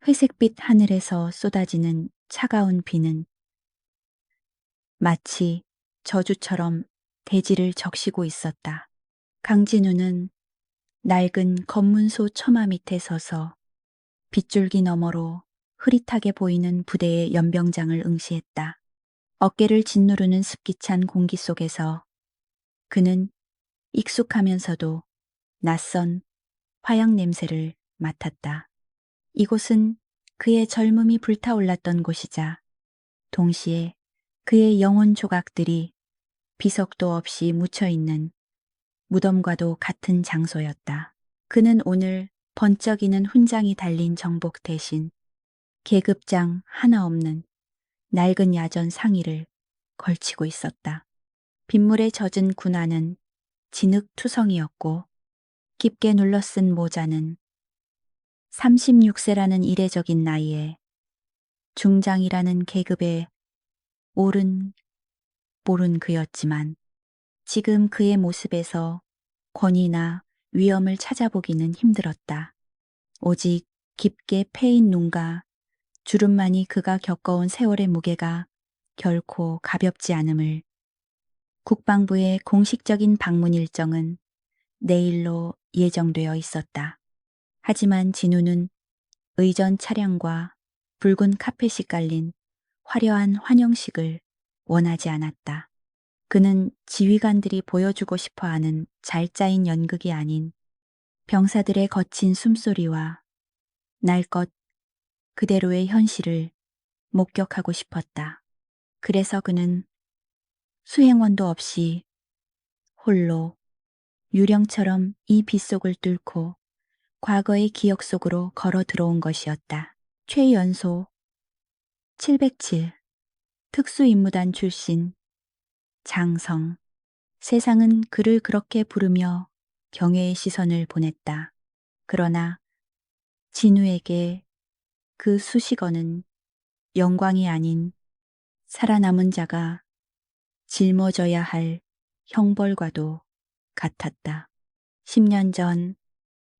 회색빛 하늘에서 쏟아지는 차가운 비는 마치 저주처럼 대지를 적시고 있었다. 강진우는 낡은 검문소 처마 밑에 서서 빗줄기 너머로 흐릿하게 보이는 부대의 연병장을 응시했다. 어깨를 짓누르는 습기찬 공기 속에서 그는 익숙하면서도 낯선 화약 냄새를 맡았다. 이곳은 그의 젊음이 불타올랐던 곳이자 동시에 그의 영혼 조각들이 비석도 없이 묻혀있는 무덤과도 같은 장소였다. 그는 오늘 번쩍이는 훈장이 달린 정복 대신 계급장 하나 없는 낡은 야전 상의를 걸치고 있었다. 빗물에 젖은 군화는 진흙투성이었고 깊게 눌러쓴 모자는 36세라는 이례적인 나이에 중장이라는 계급에 오른 모른 그였지만 지금 그의 모습에서 권위나 위엄을 찾아보기는 힘들었다. 오직 깊게 패인 눈과 주름만이 그가 겪어온 세월의 무게가 결코 가볍지 않음을. 국방부의 공식적인 방문 일정은 내일로 예정되어 있었다. 하지만 진우는 의전 차량과 붉은 카펫이 깔린 화려한 환영식을 원하지 않았다. 그는 지휘관들이 보여주고 싶어하는 잘 짜인 연극이 아닌 병사들의 거친 숨소리와 날 것 그대로의 현실을 목격하고 싶었다. 그래서 그는 수행원도 없이 홀로 유령처럼 이 빗속을 뚫고 과거의 기억 속으로 걸어 들어온 것이었다. 최연소 707 특수임무단 출신 장성. 세상은 그를 그렇게 부르며 경외의 시선을 보냈다. 그러나 진우에게 그 수식어는 영광이 아닌 살아남은 자가 짊어져야 할 형벌과도 같았다. 10년 전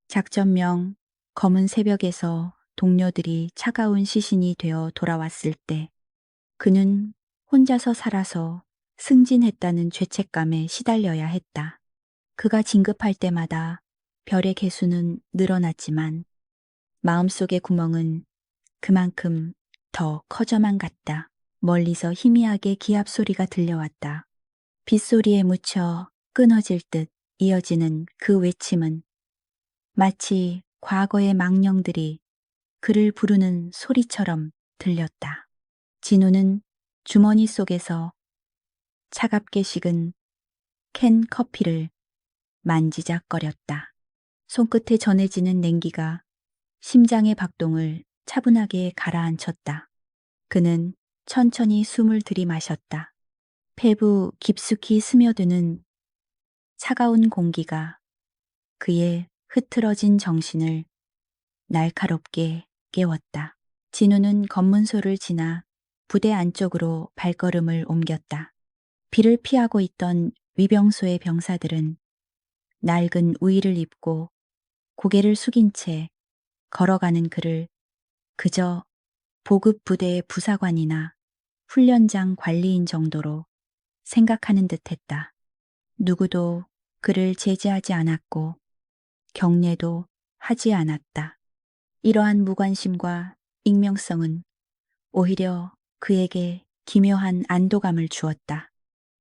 작전명 검은 새벽에서 동료들이 차가운 시신이 되어 돌아왔을 때 그는 혼자서 살아서 승진했다는 죄책감에 시달려야 했다. 그가 진급할 때마다 별의 개수는 늘어났지만 마음속의 구멍은 그만큼 더 커져만 갔다. 멀리서 희미하게 기합 소리가 들려왔다. 빗소리에 묻혀 끊어질 듯 이어지는 그 외침은 마치 과거의 망령들이 그를 부르는 소리처럼 들렸다. 진우는 주머니 속에서 차갑게 식은 캔 커피를 만지작거렸다. 손끝에 전해지는 냉기가 심장의 박동을 차분하게 가라앉혔다. 그는 천천히 숨을 들이마셨다. 폐부 깊숙이 스며드는 차가운 공기가 그의 흐트러진 정신을 날카롭게 깨웠다. 진우는 검문소를 지나 부대 안쪽으로 발걸음을 옮겼다. 비를 피하고 있던 위병소의 병사들은 낡은 우의를 입고 고개를 숙인 채 걸어가는 그를 그저 보급 부대의 부사관이나 훈련장 관리인 정도로 생각하는 듯했다. 누구도 그를 제지하지 않았고 경례도 하지 않았다. 이러한 무관심과 익명성은 오히려 그에게 기묘한 안도감을 주었다.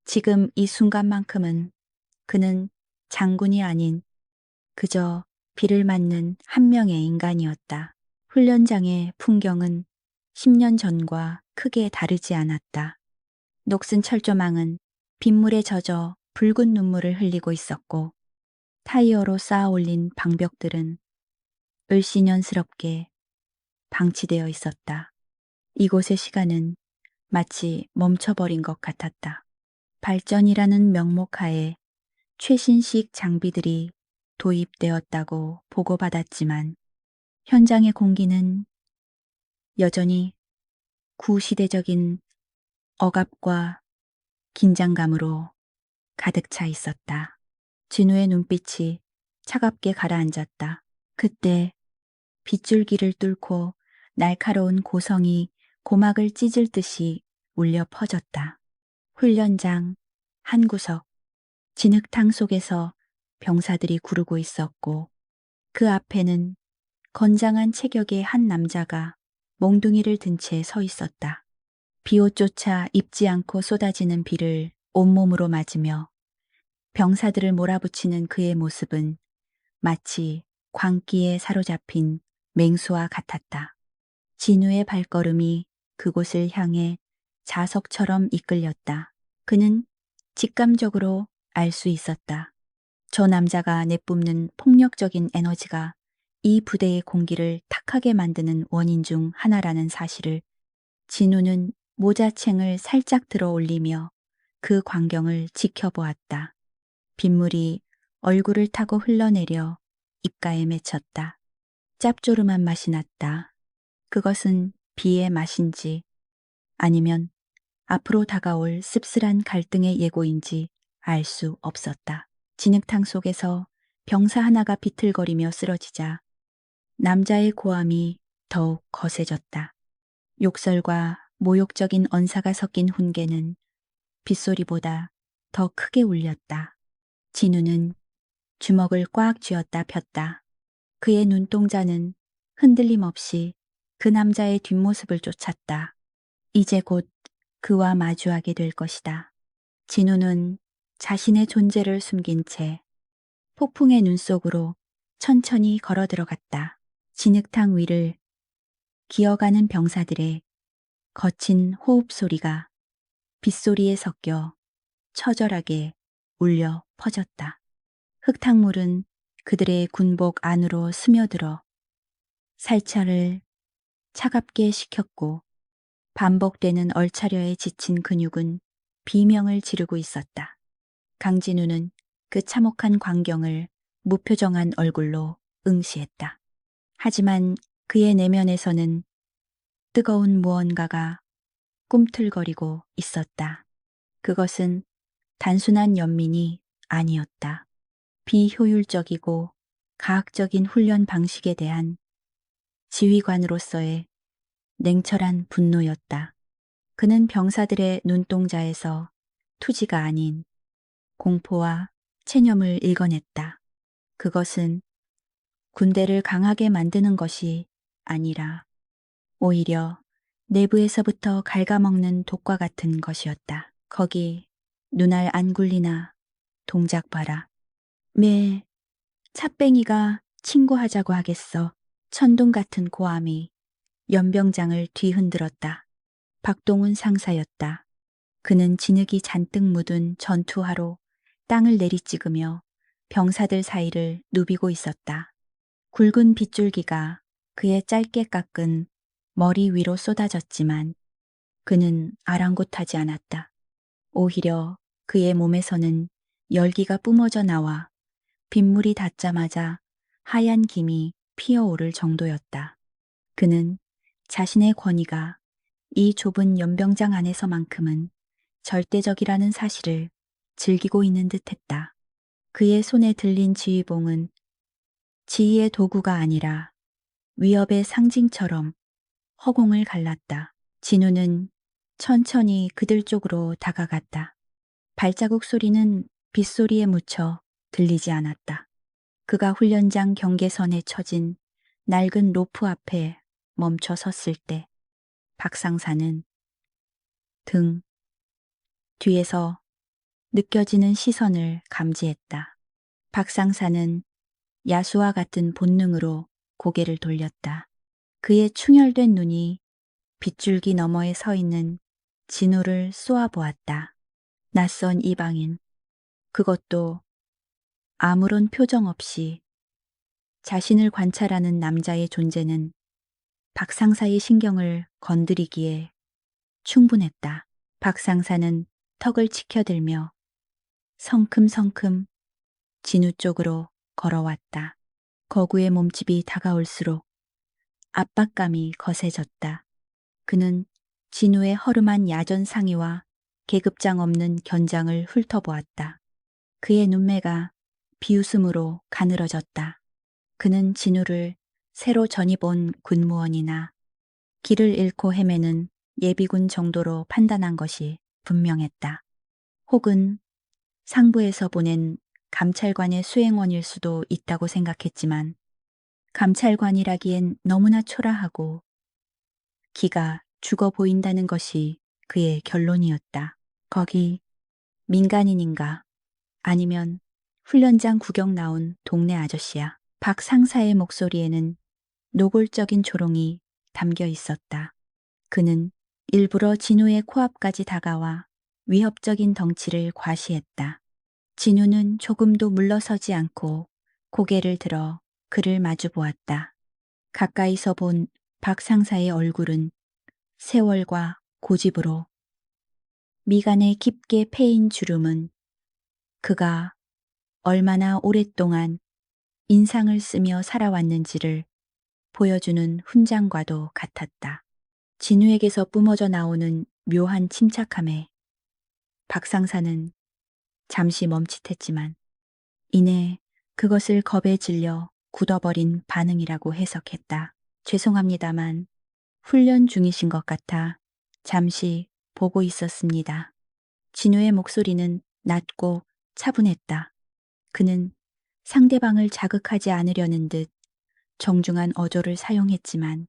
지금 이 순간만큼은 그는 장군이 아닌 그저 비를 맞는 한 명의 인간이었다. 훈련장의 풍경은 10년 전과 크게 다르지 않았다. 녹슨 철조망은 빗물에 젖어 붉은 눈물을 흘리고 있었고 타이어로 쌓아 올린 방벽들은 을씨년스럽게 방치되어 있었다. 이곳의 시간은 마치 멈춰버린 것 같았다. 발전이라는 명목하에 최신식 장비들이 도입되었다고 보고받았지만 현장의 공기는 여전히 구시대적인 억압과 긴장감으로 가득 차 있었다. 진우의 눈빛이 차갑게 가라앉았다. 그때 빗줄기를 뚫고 날카로운 고성이 고막을 찢을 듯이 울려 퍼졌다. 훈련장 한 구석, 진흙탕 속에서 병사들이 구르고 있었고 그 앞에는 건장한 체격의 한 남자가 몽둥이를 든 채 서 있었다. 비옷조차 입지 않고 쏟아지는 비를 온몸으로 맞으며 병사들을 몰아붙이는 그의 모습은 마치 광기에 사로잡힌 맹수와 같았다. 진우의 발걸음이 그곳을 향해 자석처럼 이끌렸다. 그는 직감적으로 알 수 있었다. 저 남자가 내뿜는 폭력적인 에너지가 이 부대의 공기를 탁하게 만드는 원인 중 하나라는 사실을. 진우는 모자챙을 살짝 들어 올리며 그 광경을 지켜보았다. 빗물이 얼굴을 타고 흘러내려 입가에 맺혔다. 짭조름한 맛이 났다. 그것은 비의 맛인지 아니면 앞으로 다가올 씁쓸한 갈등의 예고인지 알 수 없었다. 진흙탕 속에서 병사 하나가 비틀거리며 쓰러지자 남자의 고함이 더욱 거세졌다. 욕설과 모욕적인 언사가 섞인 훈계는 빗소리보다 더 크게 울렸다. 진우는 주먹을 꽉 쥐었다 폈다. 그의 눈동자는 흔들림 없이 그 남자의 뒷모습을 쫓았다. 이제 곧 그와 마주하게 될 것이다. 진우는 자신의 존재를 숨긴 채 폭풍의 눈 속으로 천천히 걸어 들어갔다. 진흙탕 위를 기어가는 병사들의 거친 호흡 소리가 빗소리에 섞여 처절하게 울려 퍼졌다. 흙탕물은 그들의 군복 안으로 스며들어 살차를 차갑게 식혔고 반복되는 얼차려에 지친 근육은 비명을 지르고 있었다. 강진우는 그 참혹한 광경을 무표정한 얼굴로 응시했다. 하지만 그의 내면에서는 뜨거운 무언가가 꿈틀거리고 있었다. 그것은 단순한 연민이 아니었다. 비효율적이고 가학적인 훈련 방식에 대한 지휘관으로서의 냉철한 분노였다. 그는 병사들의 눈동자에서 투지가 아닌 공포와 체념을 읽어냈다. 그것은 군대를 강하게 만드는 것이 아니라 오히려 내부에서부터 갉아먹는 독과 같은 것이었다. 거기 눈알 안 굴리나 동작 봐라. 매 찻뱅이가 친구하자고 하겠어. 천둥 같은 고함이 연병장을 뒤흔들었다. 박동훈 상사였다. 그는 진흙이 잔뜩 묻은 전투화로 땅을 내리찍으며 병사들 사이를 누비고 있었다. 굵은 빗줄기가 그의 짧게 깎은 머리 위로 쏟아졌지만 그는 아랑곳하지 않았다. 오히려 그의 몸에서는 열기가 뿜어져 나와 빗물이 닿자마자 하얀 김이 피어오를 정도였다. 그는 자신의 권위가 이 좁은 연병장 안에서만큼은 절대적이라는 사실을 즐기고 있는 듯했다. 그의 손에 들린 지휘봉은 지휘의 도구가 아니라 위협의 상징처럼 허공을 갈랐다. 진우는 천천히 그들 쪽으로 다가갔다. 발자국 소리는 빗소리에 묻혀 들리지 않았다. 그가 훈련장 경계선에 쳐진 낡은 로프 앞에 멈춰 섰을 때 박상사는 등 뒤에서 느껴지는 시선을 감지했다. 박상사는 야수와 같은 본능으로 고개를 돌렸다. 그의 충혈된 눈이 빗줄기 너머에 서 있는 진우를 쏘아보았다. 낯선 이방인, 그것도 아무런 표정 없이 자신을 관찰하는 남자의 존재는 박상사의 신경을 건드리기에 충분했다. 박상사는 턱을 치켜들며 성큼성큼 진우 쪽으로 걸어왔다. 거구의 몸집이 다가올수록 압박감이 거세졌다. 그는 진우의 허름한 야전 상의와 계급장 없는 견장을 훑어보았다. 그의 눈매가 비웃음으로 가늘어졌다. 그는 진우를 새로 전입 온 군무원이나 길을 잃고 헤매는 예비군 정도로 판단한 것이 분명했다. 혹은 상부에서 보낸 감찰관의 수행원일 수도 있다고 생각했지만 감찰관이라기엔 너무나 초라하고 기가 죽어 보인다는 것이 그의 결론이었다. 거기 민간인인가 아니면 훈련장 구경 나온 동네 아저씨야. 박 상사의 목소리에는 노골적인 조롱이 담겨 있었다. 그는 일부러 진우의 코앞까지 다가와 위협적인 덩치를 과시했다. 진우는 조금도 물러서지 않고 고개를 들어 그를 마주 보았다. 가까이서 본 박 상사의 얼굴은 세월과 고집으로 미간에 깊게 패인 주름은 그가 얼마나 오랫동안 인상을 쓰며 살아왔는지를 보여주는 훈장과도 같았다. 진우에게서 뿜어져 나오는 묘한 침착함에 박 상사는 잠시 멈칫했지만 이내 그것을 겁에 질려 굳어버린 반응이라고 해석했다. 죄송합니다만 훈련 중이신 것 같아 잠시 보고 있었습니다. 진우의 목소리는 낮고 차분했다. 그는 상대방을 자극하지 않으려는 듯 정중한 어조를 사용했지만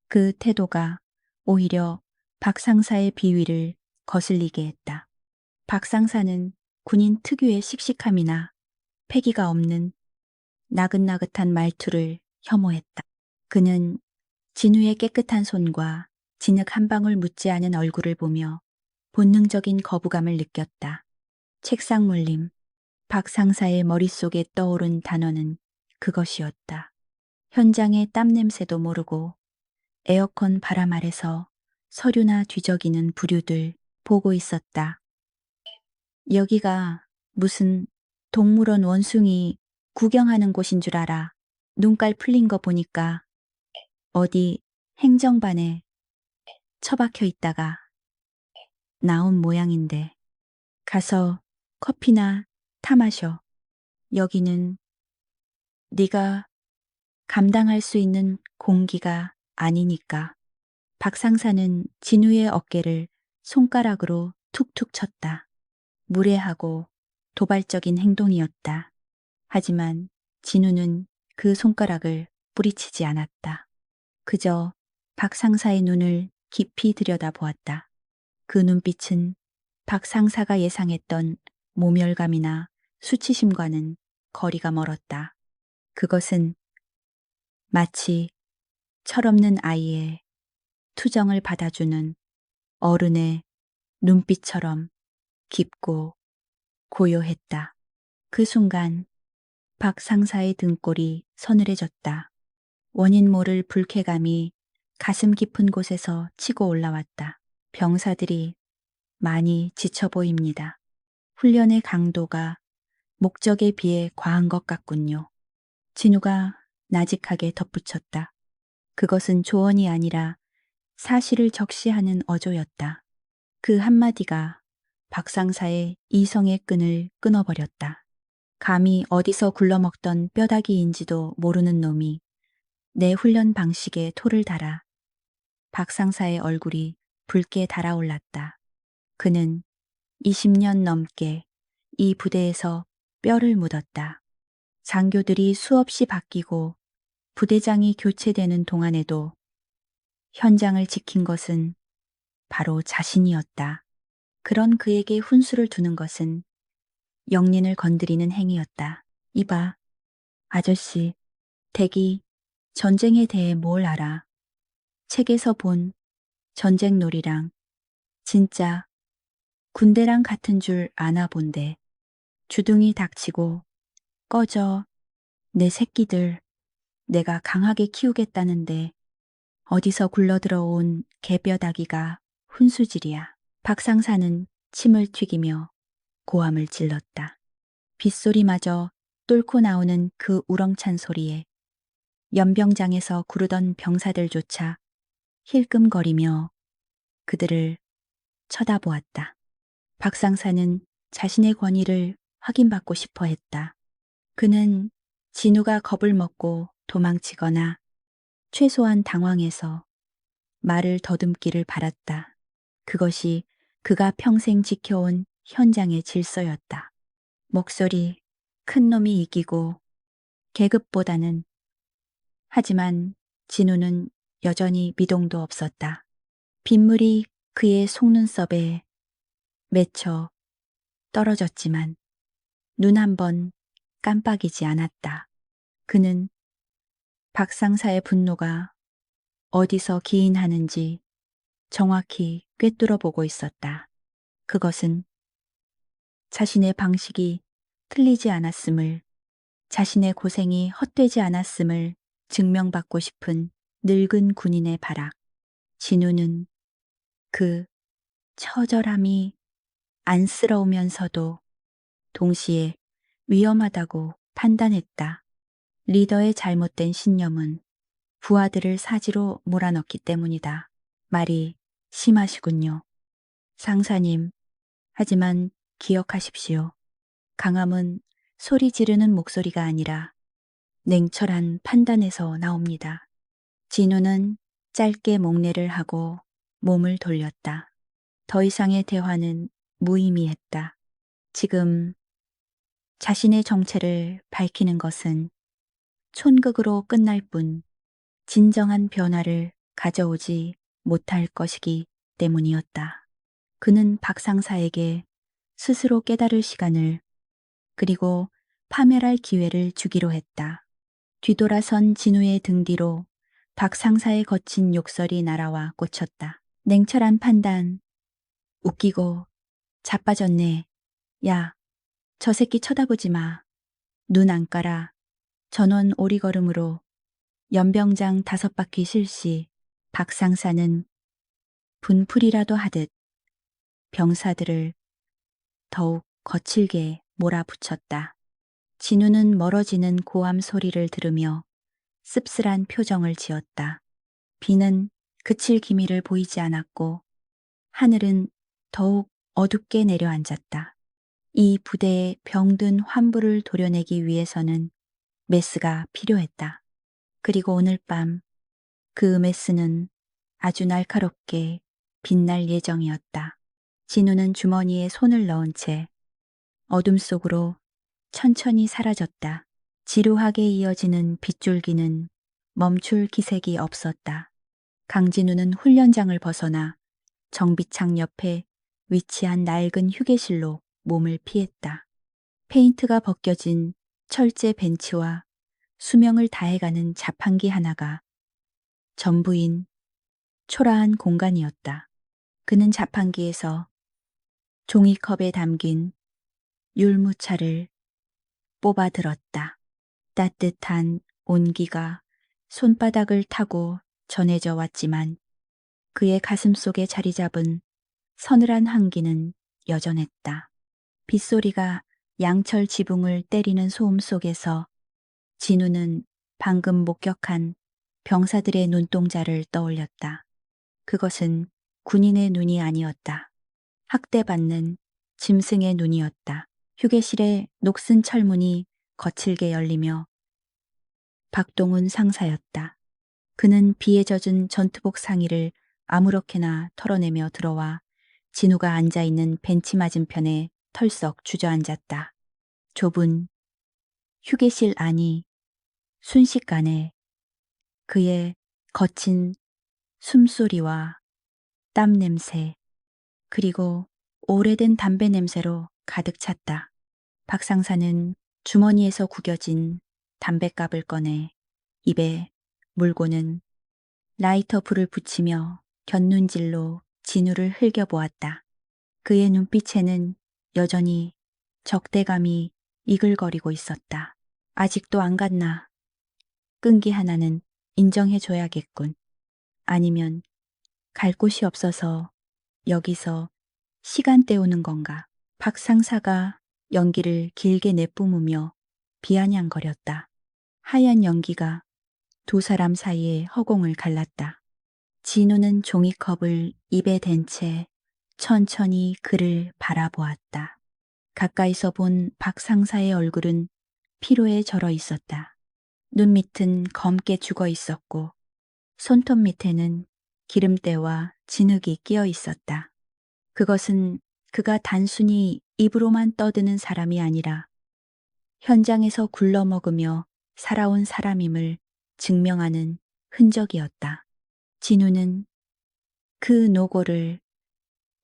그 태도가 오히려 박 상사의 비위를 거슬리게 했다. 박 상사는 군인 특유의 씩씩함이나 패기가 없는 나긋나긋한 말투를 혐오했다. 그는 진우의 깨끗한 손과 진흙 한 방울 묻지 않은 얼굴을 보며 본능적인 거부감을 느꼈다. 책상 물림, 박 상사의 머릿속에 떠오른 단어는 그것이었다. 현장의 땀 냄새도 모르고 에어컨 바람 아래서 서류나 뒤적이는 부류들 보고 있었다. 여기가 무슨 동물원 원숭이 구경하는 곳인 줄 알아. 눈깔 풀린 거 보니까 어디 행정반에 처박혀 있다가 나온 모양인데 가서 커피나 타 마셔. 여기는 네가 감당할 수 있는 공기가 아니니까. 박 상사는 진우의 어깨를 손가락으로 툭툭 쳤다. 무례하고 도발적인 행동이었다. 하지만 진우는 그 손가락을 뿌리치지 않았다. 그저 박 상사의 눈을 깊이 들여다보았다. 그 눈빛은 박 상사가 예상했던 모멸감이나 수치심과는 거리가 멀었다. 그것은 마치 철없는 아이의 투정을 받아주는 어른의 눈빛처럼 깊고 고요했다. 그 순간 박 상사의 등골이 서늘해졌다. 원인 모를 불쾌감이 가슴 깊은 곳에서 치고 올라왔다. 병사들이 많이 지쳐 보입니다. 훈련의 강도가 목적에 비해 과한 것 같군요. 진우가 나직하게 덧붙였다. 그것은 조언이 아니라 사실을 적시하는 어조였다. 그 한마디가 박 상사의 이성의 끈을 끊어버렸다. 감히 어디서 굴러먹던 뼈다귀인지도 모르는 놈이 내 훈련 방식에 토를 달아 박 상사의 얼굴이 붉게 달아올랐다. 그는 20년 넘게 이 부대에서 뼈를 묻었다. 장교들이 수없이 바뀌고 부대장이 교체되는 동안에도 현장을 지킨 것은 바로 자신이었다. 그런 그에게 훈수를 두는 것은 영린을 건드리는 행위였다. 이봐, 아저씨, 댁이 전쟁에 대해 뭘 알아? 책에서 본 전쟁놀이랑 진짜 군대랑 같은 줄 아나 본데. 주둥이 닥치고 꺼져. 내 새끼들 내가 강하게 키우겠다는데 어디서 굴러들어온 개뼈다귀가 훈수질이야. 박 상사는 침을 튀기며 고함을 질렀다. 빗소리마저 뚫고 나오는 그 우렁찬 소리에 연병장에서 구르던 병사들조차 힐끔거리며 그들을 쳐다보았다. 박 상사는 자신의 권위를 확인받고 싶어 했다. 그는 진우가 겁을 먹고 도망치거나 최소한 당황해서 말을 더듬기를 바랐다. 그것이 그가 평생 지켜온 현장의 질서였다. 목소리 큰 놈이 이기고 계급보다는. 하지만 진우는 여전히 미동도 없었다. 빗물이 그의 속눈썹에 맺혀 떨어졌지만 눈 한 번 깜빡이지 않았다. 그는 박상사의 분노가 어디서 기인하는지 정확히 꿰뚫어 보고 있었다. 그것은 자신의 방식이 틀리지 않았음을, 자신의 고생이 헛되지 않았음을 증명받고 싶은 늙은 군인의 발악. 진우는 그 처절함이 안쓰러우면서도 동시에 위험하다고 판단했다. 리더의 잘못된 신념은 부하들을 사지로 몰아넣기 때문이다. 말이 심하시군요. 상사님, 하지만 기억하십시오. 강함은 소리 지르는 목소리가 아니라 냉철한 판단에서 나옵니다. 진우는 짧게 목례를 하고 몸을 돌렸다. 더 이상의 대화는 무의미했다. 지금 자신의 정체를 밝히는 것은 촌극으로 끝날 뿐 진정한 변화를 가져오지 못할 것이기 때문이었다. 그는 박상사에게 스스로 깨달을 시간을, 그리고 파멸할 기회를 주기로 했다. 뒤돌아선 진우의 등 뒤로 박상사의 거친 욕설이 날아와 꽂혔다. 냉철한 판단, 웃기고 자빠졌네. 야, 저 새끼 쳐다보지 마. 눈 안 깔아. 전원 오리걸음으로 연병장 5바퀴 실시. 박상사는 분풀이라도 하듯 병사들을 더욱 거칠게 몰아붙였다. 진우는 멀어지는 고함 소리를 들으며 씁쓸한 표정을 지었다. 비는 그칠 기미를 보이지 않았고 하늘은 더욱 어둡게 내려앉았다. 이 부대의 병든 환부를 도려내기 위해서는 메스가 필요했다. 그리고 오늘 밤 그 메스는 아주 날카롭게 빛날 예정이었다. 진우는 주머니에 손을 넣은 채 어둠 속으로 천천히 사라졌다. 지루하게 이어지는 빗줄기는 멈출 기색이 없었다. 강진우는 훈련장을 벗어나 정비창 옆에 위치한 낡은 휴게실로 몸을 피했다. 페인트가 벗겨진 철제 벤치와 수명을 다해가는 자판기 하나가 전부인 초라한 공간이었다. 그는 자판기에서 종이컵에 담긴 율무차를 뽑아 들었다. 따뜻한 온기가 손바닥을 타고 전해져 왔지만 그의 가슴 속에 자리 잡은 서늘한 한기는 여전했다. 빗소리가 양철 지붕을 때리는 소음 속에서 진우는 방금 목격한 병사들의 눈동자를 떠올렸다. 그것은 군인의 눈이 아니었다. 학대받는 짐승의 눈이었다. 휴게실의 녹슨 철문이 거칠게 열리며 박동훈 상사였다. 그는 비에 젖은 전투복 상의를 아무렇게나 털어내며 들어와 진우가 앉아있는 벤치 맞은편에 털썩 주저앉았다. 좁은 휴게실 안이 순식간에 그의 거친 숨소리와 땀 냄새, 그리고 오래된 담배 냄새로 가득 찼다. 박 상사는 주머니에서 구겨진 담뱃갑을 꺼내 입에 물고는 라이터 불을 붙이며 곁눈질로 진우를 흘겨보았다. 그의 눈빛에는 여전히 적대감이 이글거리고 있었다. 아직도 안 갔나? 끈기 하나는 인정해줘야겠군. 아니면 갈 곳이 없어서 여기서 시간 때우는 건가? 박 상사가 연기를 길게 내뿜으며 비아냥거렸다. 하얀 연기가 두 사람 사이의 허공을 갈랐다. 진우는 종이컵을 입에 댄 채 천천히 그를 바라보았다. 가까이서 본 박 상사의 얼굴은 피로에 절어 있었다. 눈 밑은 검게 죽어 있었고 손톱 밑에는 기름때와 진흙이 끼어 있었다. 그것은 그가 단순히 입으로만 떠드는 사람이 아니라 현장에서 굴러먹으며 살아온 사람임을 증명하는 흔적이었다. 진우는 그 노고를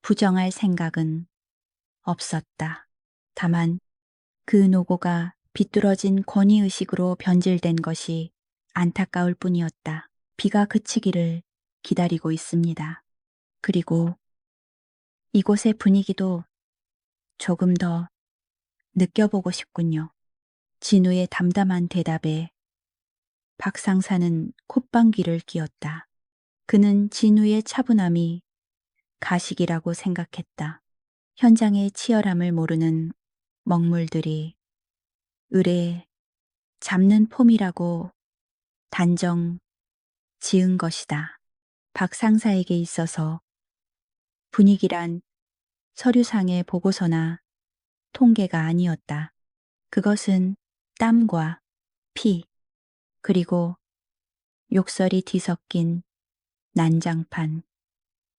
부정할 생각은 없었다. 다만 그 노고가 비뚤어진 권위의식으로 변질된 것이 안타까울 뿐이었다. 비가 그치기를 기다리고 있습니다. 그리고 이곳의 분위기도 조금 더 느껴보고 싶군요. 진우의 담담한 대답에 박 상사는 콧방귀를 뀌었다. 그는 진우의 차분함이 가식이라고 생각했다. 현장의 치열함을 모르는 먹물들이 을에 잡는 폼이라고 단정 지은 것이다. 박 상사에게 있어서 분위기란 서류상의 보고서나 통계가 아니었다. 그것은 땀과 피, 그리고 욕설이 뒤섞인 난장판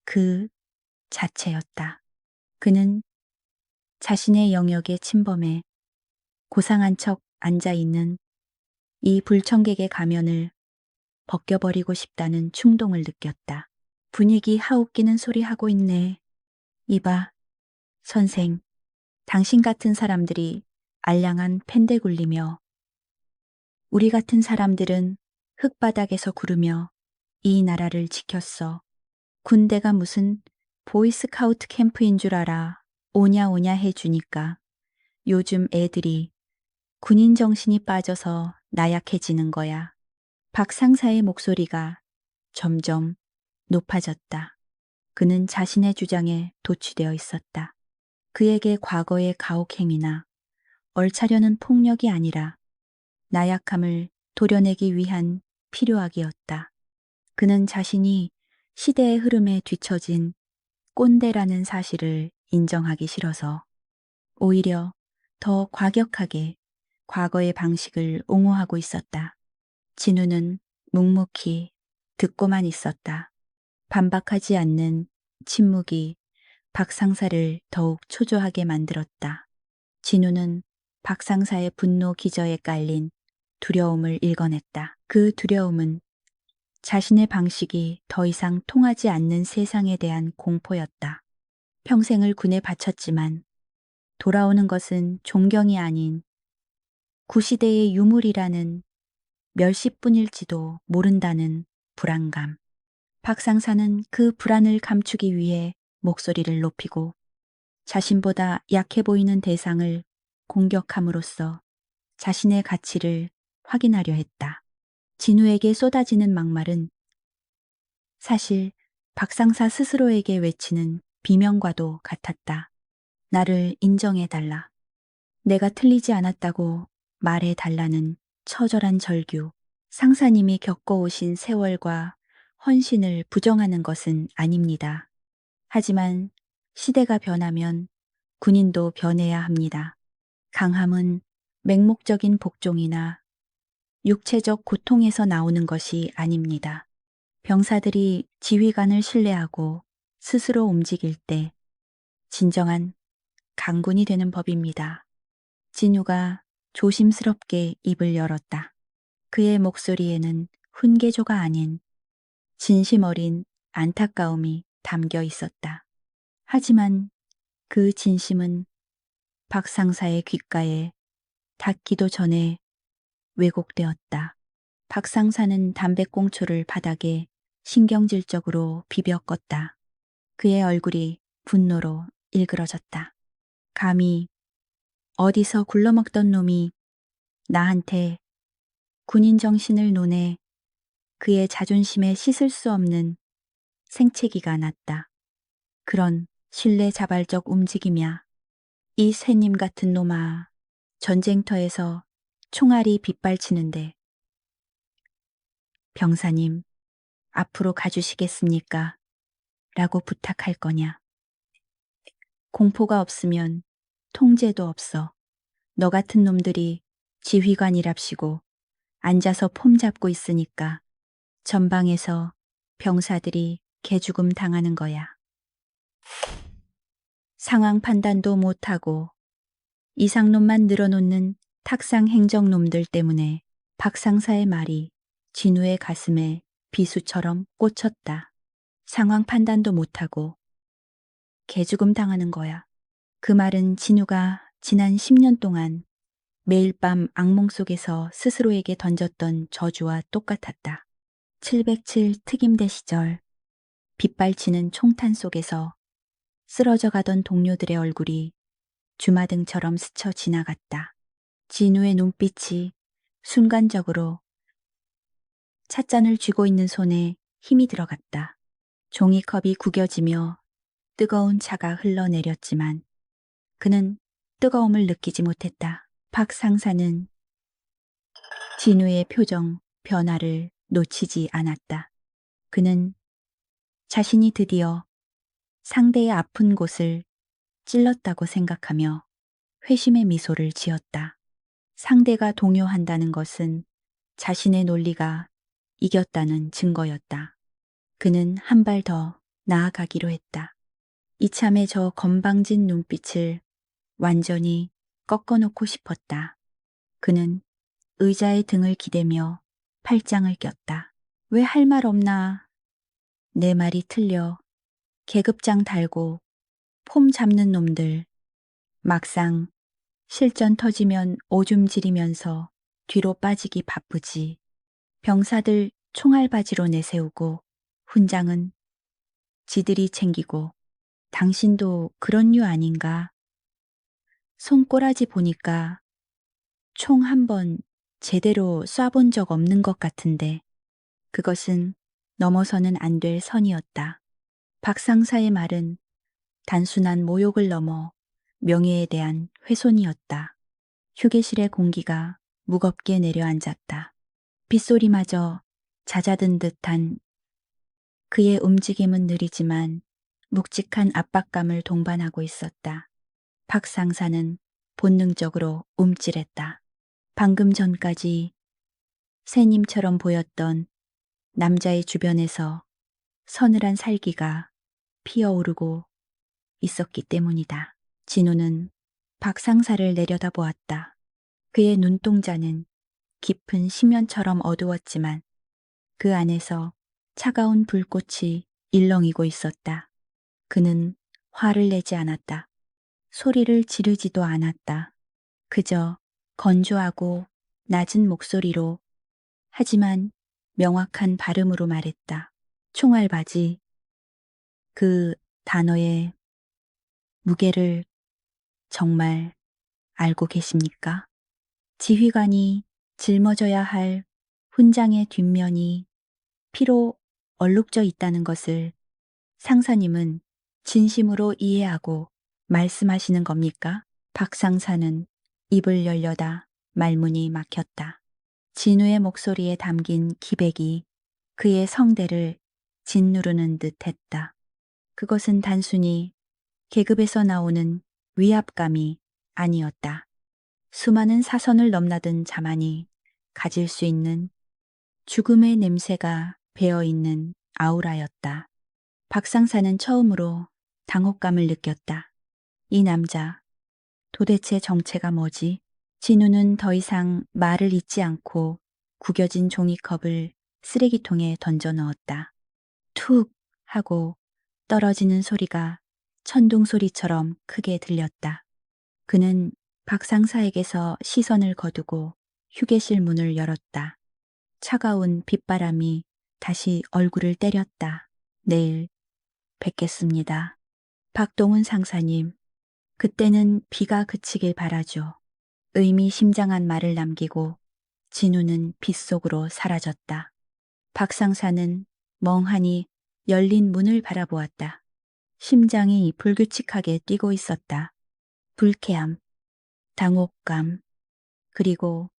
그 자체였다. 그는 자신의 영역의 침범에 고상한 척 앉아있는 이 불청객의 가면을 벗겨버리고 싶다는 충동을 느꼈다. 분위기 하웃기는 소리 하고 있네. 이봐, 선생, 당신 같은 사람들이 알량한 펜대 굴리며 우리 같은 사람들은 흙바닥에서 구르며 이 나라를 지켰어. 군대가 무슨 보이스카우트 캠프인 줄 알아. 오냐 오냐 해주니까 요즘 애들이 군인 정신이 빠져서 나약해지는 거야. 박 상사의 목소리가 점점 높아졌다. 그는 자신의 주장에 도취되어 있었다. 그에게 과거의 가혹행위나 얼차려는 폭력이 아니라 나약함을 도려내기 위한 필요악이었다. 그는 자신이 시대의 흐름에 뒤처진 꼰대라는 사실을 인정하기 싫어서 오히려 더 과격하게 과거의 방식을 옹호하고 있었다. 진우는 묵묵히 듣고만 있었다. 반박하지 않는 침묵이 박 상사를 더욱 초조하게 만들었다. 진우는 박 상사의 분노 기저에 깔린 두려움을 읽어냈다. 그 두려움은 자신의 방식이 더 이상 통하지 않는 세상에 대한 공포였다. 평생을 군에 바쳤지만 돌아오는 것은 존경이 아닌 구시대의 유물이라는 멸시뿐일지도 모른다는 불안감. 박 상사는 그 불안을 감추기 위해 목소리를 높이고 자신보다 약해 보이는 대상을 공격함으로써 자신의 가치를 확인하려 했다. 진우에게 쏟아지는 막말은 사실 박 상사 스스로에게 외치는 비명과도 같았다. 나를 인정해달라. 내가 틀리지 않았다고 말해달라는 처절한 절규. 상사님이 겪어오신 세월과 헌신을 부정하는 것은 아닙니다. 하지만 시대가 변하면 군인도 변해야 합니다. 강함은 맹목적인 복종이나 육체적 고통에서 나오는 것이 아닙니다. 병사들이 지휘관을 신뢰하고 스스로 움직일 때 진정한 강군이 되는 법입니다. 진우가 조심스럽게 입을 열었다. 그의 목소리에는 훈계조가 아닌 진심 어린 안타까움이 담겨 있었다. 하지만 그 진심은 박 상사의 귓가에 닿기도 전에 왜곡되었다. 박 상사는 담배꽁초를 바닥에 신경질적으로 비벼 껐다. 그의 얼굴이 분노로 일그러졌다. 감히 어디서 굴러먹던 놈이 나한테 군인 정신을 논해 그의 자존심에 씻을 수 없는 생채기가 났다. 그런 신뢰자발적 움직임이야. 이 새님 같은 놈아, 전쟁터에서 총알이 빗발치는데 병사님, 앞으로 가주시겠습니까? 라고 부탁할 거냐. 공포가 없으면 통제도 없어. 너 같은 놈들이 지휘관이랍시고 앉아서 폼 잡고 있으니까 전방에서 병사들이 개죽음 당하는 거야. 상황 판단도 못하고 이상놈만 늘어놓는 탁상 행정놈들 때문에 박 상사의 말이 진우의 가슴에 비수처럼 꽂혔다. 상황 판단도 못하고 개죽음 당하는 거야. 그 말은 진우가 지난 10년 동안 매일 밤 악몽 속에서 스스로에게 던졌던 저주와 똑같았다. 707 특임대 시절 빗발치는 총탄 속에서 쓰러져 가던 동료들의 얼굴이 주마등처럼 스쳐 지나갔다. 진우의 눈빛이 순간적으로 찻잔을 쥐고 있는 손에 힘이 들어갔다. 종이컵이 구겨지며 뜨거운 차가 흘러내렸지만 그는 뜨거움을 느끼지 못했다. 박 상사는 진우의 표정 변화를 놓치지 않았다. 그는 자신이 드디어 상대의 아픈 곳을 찔렀다고 생각하며 회심의 미소를 지었다. 상대가 동요한다는 것은 자신의 논리가 이겼다는 증거였다. 그는 한 발 더 나아가기로 했다. 이참에 저 건방진 눈빛을 완전히 꺾어놓고 싶었다. 그는 의자에 등을 기대며 팔짱을 꼈다. 왜 할 말 없나? 내 말이 틀려. 계급장 달고 폼 잡는 놈들. 막상 실전 터지면 오줌 지리면서 뒤로 빠지기 바쁘지. 병사들 총알바지로 내세우고 훈장은 지들이 챙기고 당신도 그런 류 아닌가? 손꼬라지 보니까 총 한 번 제대로 쏴본 적 없는 것 같은데 그것은 넘어서는 안 될 선이었다. 박 상사의 말은 단순한 모욕을 넘어 명예에 대한 훼손이었다. 휴게실의 공기가 무겁게 내려앉았다. 빗소리마저 잦아든 듯한 그의 움직임은 느리지만 묵직한 압박감을 동반하고 있었다. 박 상사는 본능적으로 움찔했다. 방금 전까지 새님처럼 보였던 남자의 주변에서 서늘한 살기가 피어오르고 있었기 때문이다. 진우는 박 상사를 내려다보았다. 그의 눈동자는 깊은 심연처럼 어두웠지만 그 안에서 차가운 불꽃이 일렁이고 있었다. 그는 화를 내지 않았다. 소리를 지르지도 않았다. 그저 건조하고 낮은 목소리로 하지만 명확한 발음으로 말했다. 총알바지. 그 단어의 무게를 정말 알고 계십니까? 지휘관이 짊어져야 할 훈장의 뒷면이 피로 얼룩져 있다는 것을 상사님은 진심으로 이해하고 말씀하시는 겁니까? 박 상사는 입을 열려다 말문이 막혔다. 진우의 목소리에 담긴 기백이 그의 성대를 짓누르는 듯 했다. 그것은 단순히 계급에서 나오는 위압감이 아니었다. 수많은 사선을 넘나든 자만이 가질 수 있는 죽음의 냄새가 배어있는 아우라였다. 박 상사는 처음으로 당혹감을 느꼈다. 이 남자, 도대체 정체가 뭐지? 진우는 더 이상 말을 잇지 않고 구겨진 종이컵을 쓰레기통에 던져 넣었다. 툭 하고 떨어지는 소리가 천둥 소리처럼 크게 들렸다. 그는 박 상사에게서 시선을 거두고 휴게실 문을 열었다. 차가운 빗바람이 다시 얼굴을 때렸다. 내일 뵙겠습니다. 박동훈 상사님, 그때는 비가 그치길 바라죠. 의미심장한 말을 남기고 진우는 빗속으로 사라졌다. 박 상사는 멍하니 열린 문을 바라보았다. 심장이 불규칙하게 뛰고 있었다. 불쾌함, 당혹감, 그리고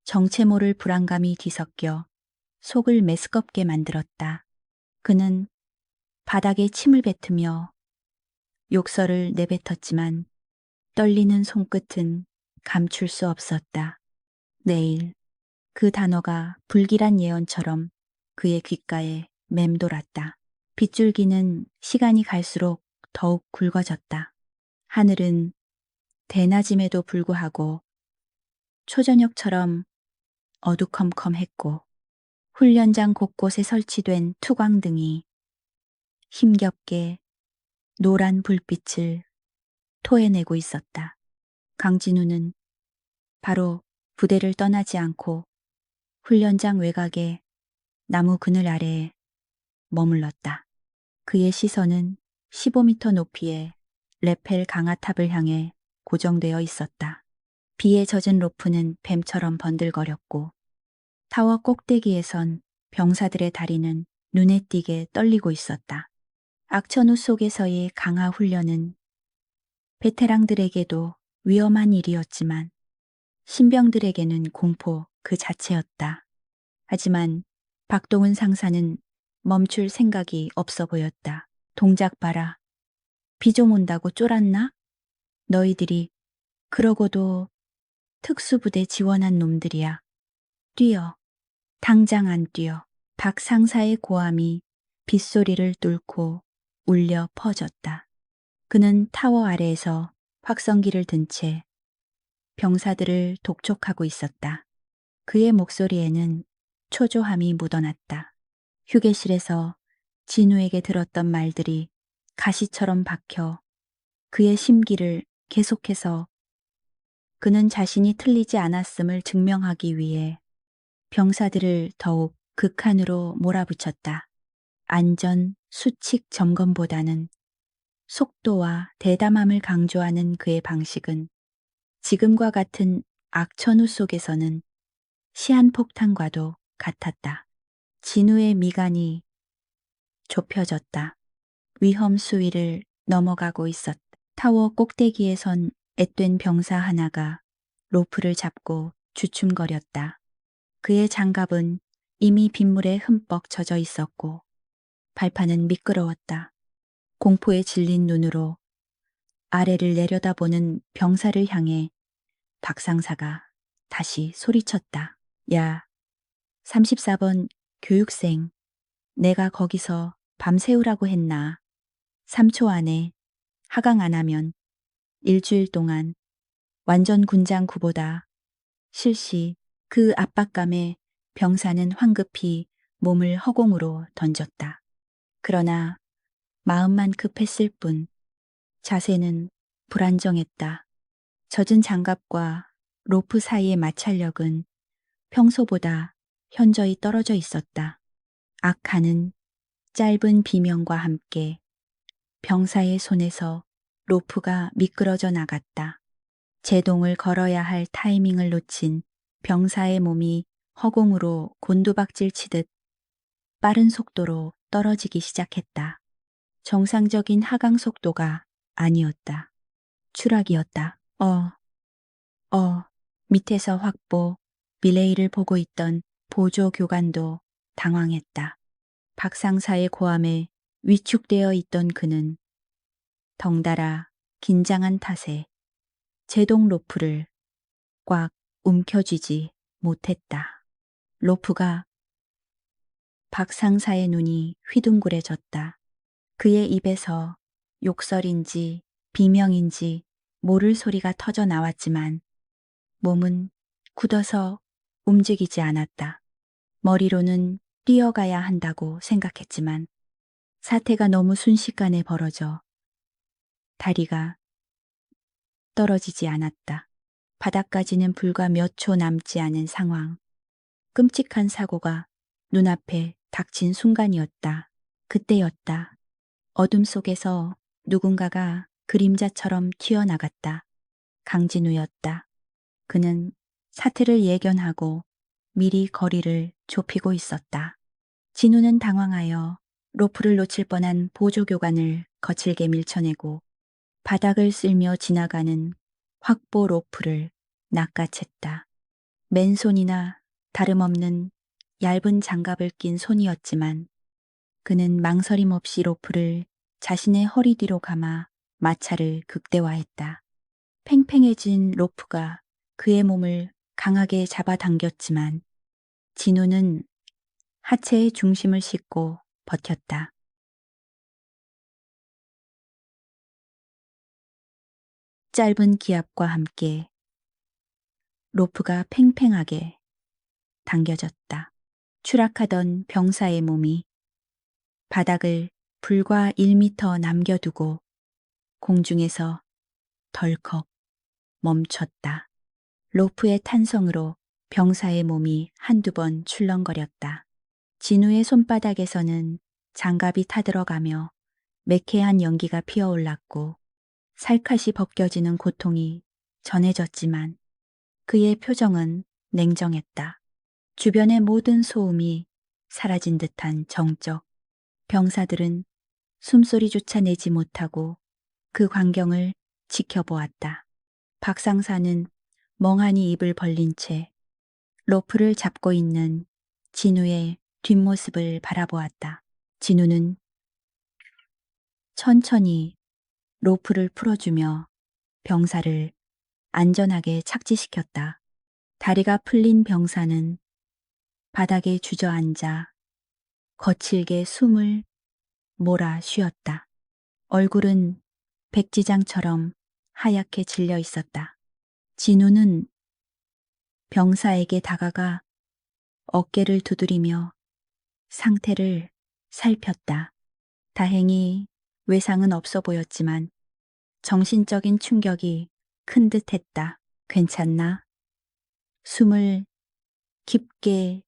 정체 모를 불안감이 뒤섞여 속을 메스껍게 만들었다. 그는 바닥에 침을 뱉으며 욕설을 내뱉었지만 떨리는 손끝은 감출 수 없었다. 내일, 그 단어가 불길한 예언처럼 그의 귓가에 맴돌았다. 빗줄기는 시간이 갈수록 더욱 굵어졌다. 하늘은 대낮임에도 불구하고 초저녁처럼 어두컴컴했고 훈련장 곳곳에 설치된 투광등이 힘겹게 노란 불빛을 토해내고 있었다. 강진우는 바로 부대를 떠나지 않고 훈련장 외곽의 나무 그늘 아래에 머물렀다. 그의 시선은 15m 높이의 레펠 강화탑을 향해 고정되어 있었다. 비에 젖은 로프는 뱀처럼 번들거렸고 타워 꼭대기에선 병사들의 다리는 눈에 띄게 떨리고 있었다. 악천후 속에서의 강화 훈련은 베테랑들에게도 위험한 일이었지만 신병들에게는 공포 그 자체였다. 하지만 박동은 상사는 멈출 생각이 없어 보였다. 동작 봐라. 비 좀 온다고 쫄았나? 너희들이 그러고도 특수부대 지원한 놈들이야. 뛰어. 당장 안 뛰어. 박 상사의 고함이 빗소리를 뚫고 울려 퍼졌다. 그는 타워 아래에서 확성기를 든 채 병사들을 독촉하고 있었다. 그의 목소리에는 초조함이 묻어났다. 휴게실에서 진우에게 들었던 말들이 가시처럼 박혀 그의 심기를 계속해서 그는 자신이 틀리지 않았음을 증명하기 위해 병사들을 더욱 극한으로 몰아붙였다. 안전, 수칙 점검보다는 속도와 대담함을 강조하는 그의 방식은 지금과 같은 악천후 속에서는 시한폭탄과도 같았다. 진우의 미간이 좁혀졌다. 위험 수위를 넘어가고 있었다. 타워 꼭대기에선 앳된 병사 하나가 로프를 잡고 주춤거렸다. 그의 장갑은 이미 빗물에 흠뻑 젖어 있었고 발판은 미끄러웠다. 공포에 질린 눈으로 아래를 내려다보는 병사를 향해 박상사가 다시 소리쳤다. 야, 34번 교육생, 내가 거기서 밤새우라고 했나? 3초 안에 하강 안 하면 일주일 동안 완전 군장 구보다. 실시 그 압박감에 병사는 황급히 몸을 허공으로 던졌다. 그러나 마음만 급했을 뿐 자세는 불안정했다. 젖은 장갑과 로프 사이의 마찰력은 평소보다 현저히 떨어져 있었다. 악하는 짧은 비명과 함께 병사의 손에서 로프가 미끄러져 나갔다. 제동을 걸어야 할 타이밍을 놓친 병사의 몸이 허공으로 곤두박질 치듯 빠른 속도로 떨어지기 시작했다. 정상적인 하강 속도가 아니었다. 추락이었다. 밑에서 확보, 미레이를 보고 있던 보조 교관도 당황했다. 박상사의 고함에 위축되어 있던 그는 덩달아 긴장한 탓에 제동 로프를 꽉 움켜쥐지 못했다. 로프가 박상사의 눈이 휘둥그레졌다. 그의 입에서 욕설인지 비명인지 모를 소리가 터져 나왔지만 몸은 굳어서 움직이지 않았다. 머리로는 뛰어가야 한다고 생각했지만 사태가 너무 순식간에 벌어져 다리가 떨어지지 않았다. 바닥까지는 불과 몇 초 남지 않은 상황. 끔찍한 사고가 눈앞에 닥친 순간이었다. 그때였다. 어둠 속에서 누군가가 그림자처럼 튀어나갔다. 강진우였다. 그는 사태를 예견하고 미리 거리를 좁히고 있었다. 진우는 당황하여 로프를 놓칠 뻔한 보조교관을 거칠게 밀쳐내고 바닥을 쓸며 지나가는 확보 로프를 낚아챘다. 맨손이나 다름없는 얇은 장갑을 낀 손이었지만 그는 망설임 없이 로프를 자신의 허리 뒤로 감아 마찰을 극대화했다. 팽팽해진 로프가 그의 몸을 강하게 잡아당겼지만 진우는 하체의 중심을 싣고 버텼다. 짧은 기압과 함께 로프가 팽팽하게 당겨졌다. 추락하던 병사의 몸이 바닥을 불과 1미터 남겨두고 공중에서 덜컥 멈췄다. 로프의 탄성으로 병사의 몸이 한두 번 출렁거렸다. 진우의 손바닥에서는 장갑이 타들어가며 매캐한 연기가 피어올랐고 살갗이 벗겨지는 고통이 전해졌지만 그의 표정은 냉정했다. 주변의 모든 소음이 사라진 듯한 정적. 병사들은 숨소리조차 내지 못하고 그 광경을 지켜보았다. 박상사는 멍하니 입을 벌린 채 로프를 잡고 있는 진우의 뒷모습을 바라보았다. 진우는 천천히 로프를 풀어주며 병사를 안전하게 착지시켰다. 다리가 풀린 병사는 바닥에 주저앉아 거칠게 숨을 몰아 쉬었다. 얼굴은 백지장처럼 하얗게 질려 있었다. 진우는 병사에게 다가가 어깨를 두드리며 상태를 살폈다. 다행히 외상은 없어 보였지만 정신적인 충격이 큰 듯했다. 괜찮나? 숨을 깊게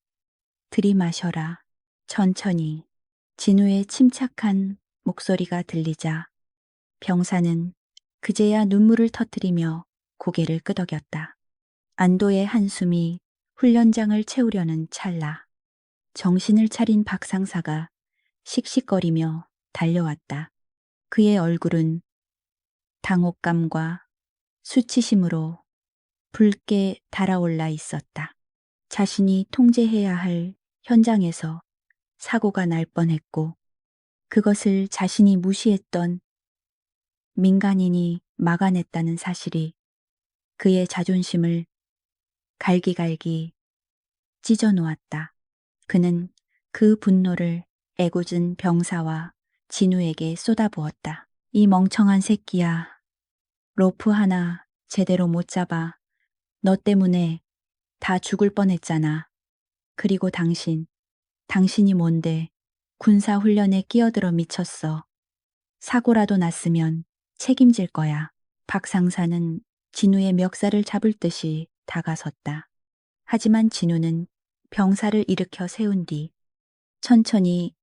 들이마셔라. 천천히. 진우의 침착한 목소리가 들리자 병사는 그제야 눈물을 터뜨리며 고개를 끄덕였다. 안도의 한숨이 훈련장을 채우려는 찰나 정신을 차린 박상사가 씩씩거리며 달려왔다. 그의 얼굴은 당혹감과 수치심으로 붉게 달아올라 있었다. 자신이 통제해야 할 현장에서 사고가 날 뻔했고 그것을 자신이 무시했던 민간인이 막아냈다는 사실이 그의 자존심을 갈기갈기 찢어놓았다. 그는 그 분노를 애꿎은 병사와 진우에게 쏟아부었다. 이 멍청한 새끼야. 로프 하나 제대로 못 잡아. 너 때문에 다 죽을 뻔했잖아. 그리고 당신이 뭔데 군사훈련에 끼어들어 미쳤어. 사고라도 났으면 책임질 거야. 박상사는 진우의 멱살을 잡을 듯이 다가섰다. 하지만 진우는 병사를 일으켜 세운 뒤 천천히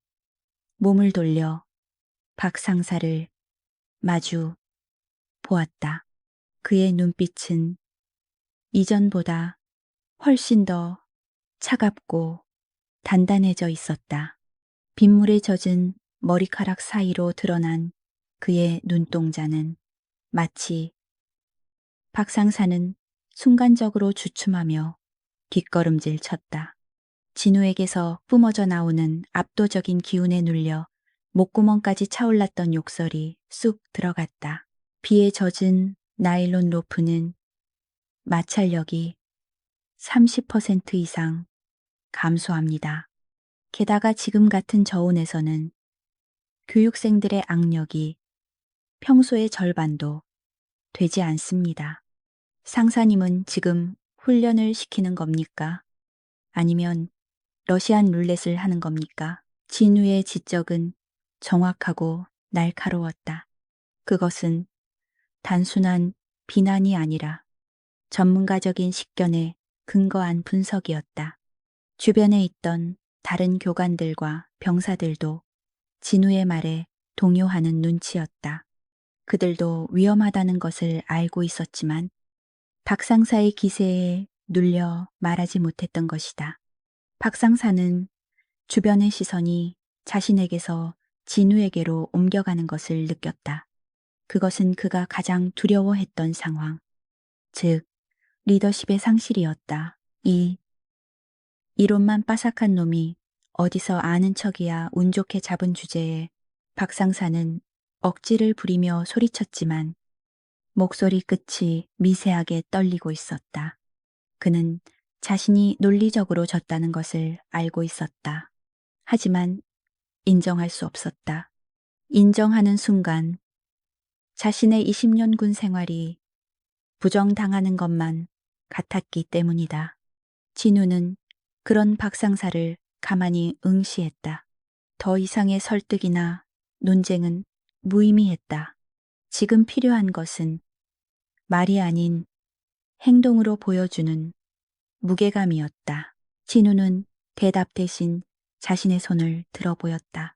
몸을 돌려 박상사를 마주 보았다. 그의 눈빛은 이전보다 훨씬 더 차갑고 단단해져 있었다. 빗물에 젖은 머리카락 사이로 드러난 그의 눈동자는 마치 박상사는 순간적으로 주춤하며 뒷걸음질 쳤다. 진우에게서 뿜어져 나오는 압도적인 기운에 눌려 목구멍까지 차올랐던 욕설이 쑥 들어갔다. 비에 젖은 나일론 로프는 마찰력이 30% 이상 감소합니다. 게다가 지금 같은 저온에서는 교육생들의 악력이 평소의 절반도 되지 않습니다. 상사님은 지금 훈련을 시키는 겁니까? 아니면 러시안 룰렛을 하는 겁니까? 진우의 지적은 정확하고 날카로웠다. 그것은 단순한 비난이 아니라 전문가적인 식견에 근거한 분석이었다. 주변에 있던 다른 교관들과 병사들도 진우의 말에 동요하는 눈치였다. 그들도 위험하다는 것을 알고 있었지만 박상사의 기세에 눌려 말하지 못했던 것이다. 박상사는 주변의 시선이 자신에게서 진우에게로 옮겨가는 것을 느꼈다. 그것은 그가 가장 두려워했던 상황, 즉 리더십의 상실이었다. 이 이론만 빠삭한 놈이 어디서 아는 척이야 운 좋게 잡은 주제에 박상사는 억지를 부리며 소리쳤지만 목소리 끝이 미세하게 떨리고 있었다. 그는 자신이 논리적으로 졌다는 것을 알고 있었다. 하지만 인정할 수 없었다. 인정하는 순간 자신의 20년 군 생활이 부정당하는 것만 같았기 때문이다. 진우는 그런 박상사를 가만히 응시했다. 더 이상의 설득이나 논쟁은 무의미했다. 지금 필요한 것은 말이 아닌 행동으로 보여주는 무게감이었다. 진우는 대답 대신 자신의 손을 들어 보였다.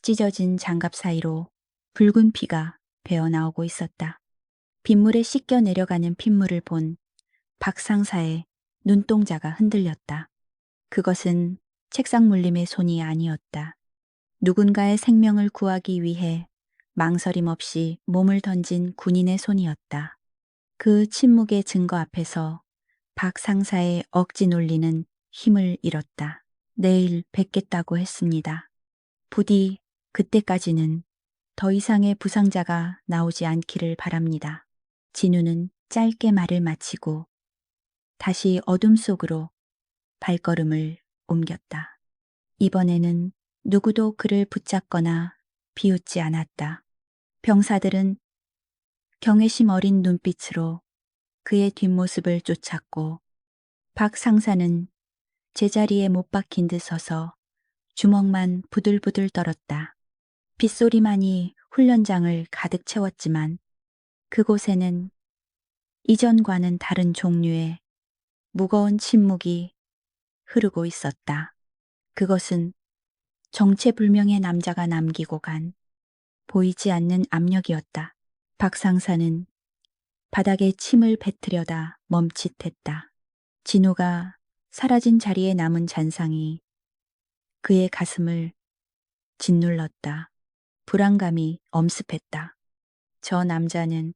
찢어진 장갑 사이로 붉은 피가 배어나오고 있었다. 빗물에 씻겨 내려가는 핏물을 본 박상사의 눈동자가 흔들렸다. 그것은 책상 물림의 손이 아니었다. 누군가의 생명을 구하기 위해 망설임 없이 몸을 던진 군인의 손이었다. 그 침묵의 증거 앞에서 박 상사의 억지 논리는 힘을 잃었다. 내일 뵙겠다고 했습니다. 부디 그때까지는 더 이상의 부상자가 나오지 않기를 바랍니다. 진우는 짧게 말을 마치고 다시 어둠 속으로 발걸음을 옮겼다. 이번에는 누구도 그를 붙잡거나 비웃지 않았다. 병사들은 경외심 어린 눈빛으로 그의 뒷모습을 쫓았고 박 상사는 제자리에 못 박힌 듯 서서 주먹만 부들부들 떨었다. 빗소리만이 훈련장을 가득 채웠지만 그곳에는 이전과는 다른 종류의 무거운 침묵이 흐르고 있었다. 그것은 정체불명의 남자가 남기고 간 보이지 않는 압력이었다. 박 상사는 바닥에 침을 뱉으려다 멈칫했다. 진우가 사라진 자리에 남은 잔상이 그의 가슴을 짓눌렀다. 불안감이 엄습했다. 저 남자는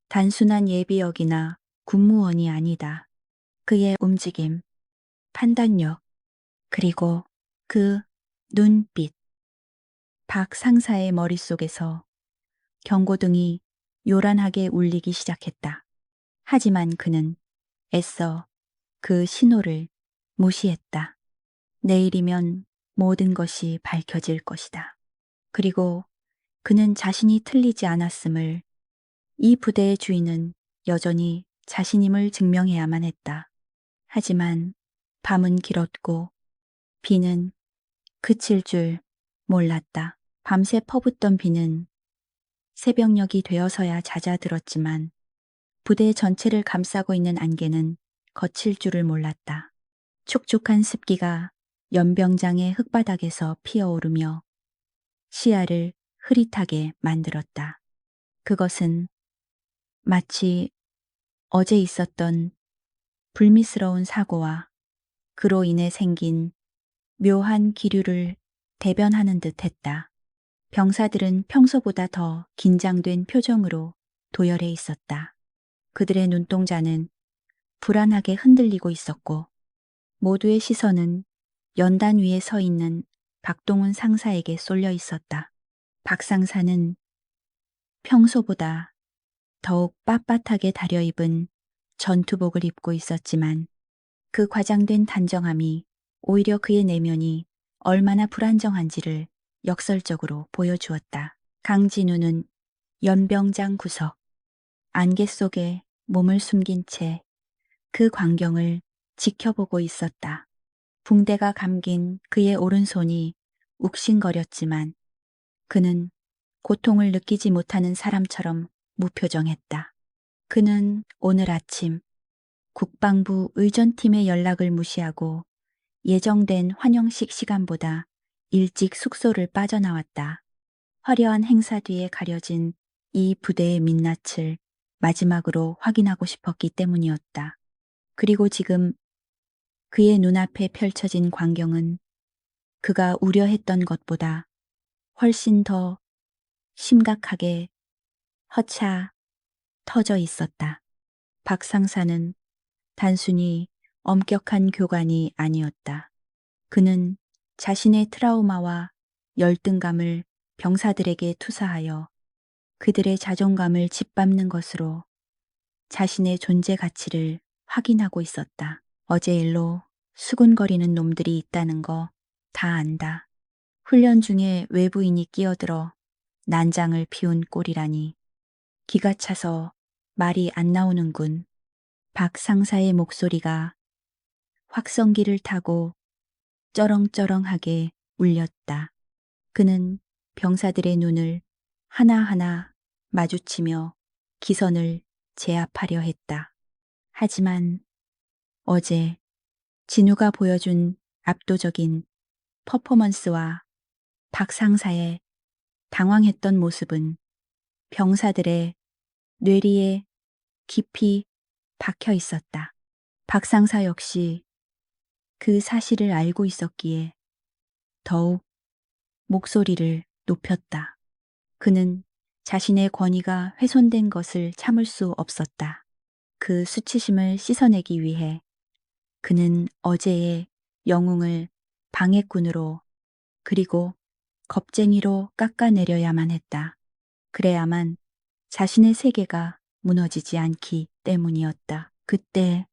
단순한 예비역이나 군무원이 아니다. 그의 움직임, 판단력, 그리고 그 눈빛. 박 상사의 머릿속에서 경고등이 요란하게 울리기 시작했다. 하지만 그는 애써 그 신호를 무시했다. 내일이면 모든 것이 밝혀질 것이다. 그리고 그는 자신이 틀리지 않았음을, 이 부대의 주인은 여전히 자신임을 증명해야만 했다. 하지만 밤은 길었고 비는 그칠 줄 몰랐다. 밤새 퍼붓던 비는 새벽녘이 되어서야 잦아들었지만 부대 전체를 감싸고 있는 안개는 거칠 줄을 몰랐다. 촉촉한 습기가 연병장의 흙바닥에서 피어오르며 시야를 흐릿하게 만들었다. 그것은 마치 어제 있었던 불미스러운 사고와 그로 인해 생긴 묘한 기류를 대변하는 듯 했다. 병사들은 평소보다 더 긴장된 표정으로 도열해 있었다. 그들의 눈동자는 불안하게 흔들리고 있었고 모두의 시선은 연단 위에 서 있는 박동훈 상사에게 쏠려 있었다. 박 상사는 평소보다 더욱 빳빳하게 다려입은 전투복을 입고 있었지만 그 과장된 단정함이 오히려 그의 내면이 얼마나 불안정한지를 역설적으로 보여주었다. 강진우는 연병장 구석, 안개 속에 몸을 숨긴 채 그 광경을 지켜보고 있었다. 붕대가 감긴 그의 오른손이 욱신거렸지만 그는 고통을 느끼지 못하는 사람처럼 무표정했다. 그는 오늘 아침 국방부 의전팀의 연락을 무시하고 예정된 환영식 시간보다 일찍 숙소를 빠져나왔다. 화려한 행사 뒤에 가려진 이 부대의 민낯을 마지막으로 확인하고 싶었기 때문이었다. 그리고 지금 그의 눈앞에 펼쳐진 광경은 그가 우려했던 것보다 훨씬 더 심각하게 허차 터져 있었다. 박 상사는 단순히 엄격한 교관이 아니었다. 그는 자신의 트라우마와 열등감을 병사들에게 투사하여 그들의 자존감을 짓밟는 것으로 자신의 존재 가치를 확인하고 있었다. 어제 일로 수군거리는 놈들이 있다는 거 다 안다. 훈련 중에 외부인이 끼어들어 난장을 피운 꼴이라니. 기가 차서 말이 안 나오는군. 박 상사의 목소리가 확성기를 타고 쩌렁쩌렁하게 울렸다. 그는 병사들의 눈을 하나하나 마주치며 기선을 제압하려 했다. 하지만 어제 진우가 보여준 압도적인 퍼포먼스와 박 상사의 당황했던 모습은 병사들의 뇌리에 깊이 박혀 있었다. 박 상사 역시 그 사실을 알고 있었기에 더욱 목소리를 높였다. 그는 자신의 권위가 훼손된 것을 참을 수 없었다. 그 수치심을 씻어내기 위해 그는 어제의 영웅을 방해꾼으로 그리고 겁쟁이로 깎아내려야만 했다. 그래야만 자신의 세계가 무너지지 않기 때문이었다. 그때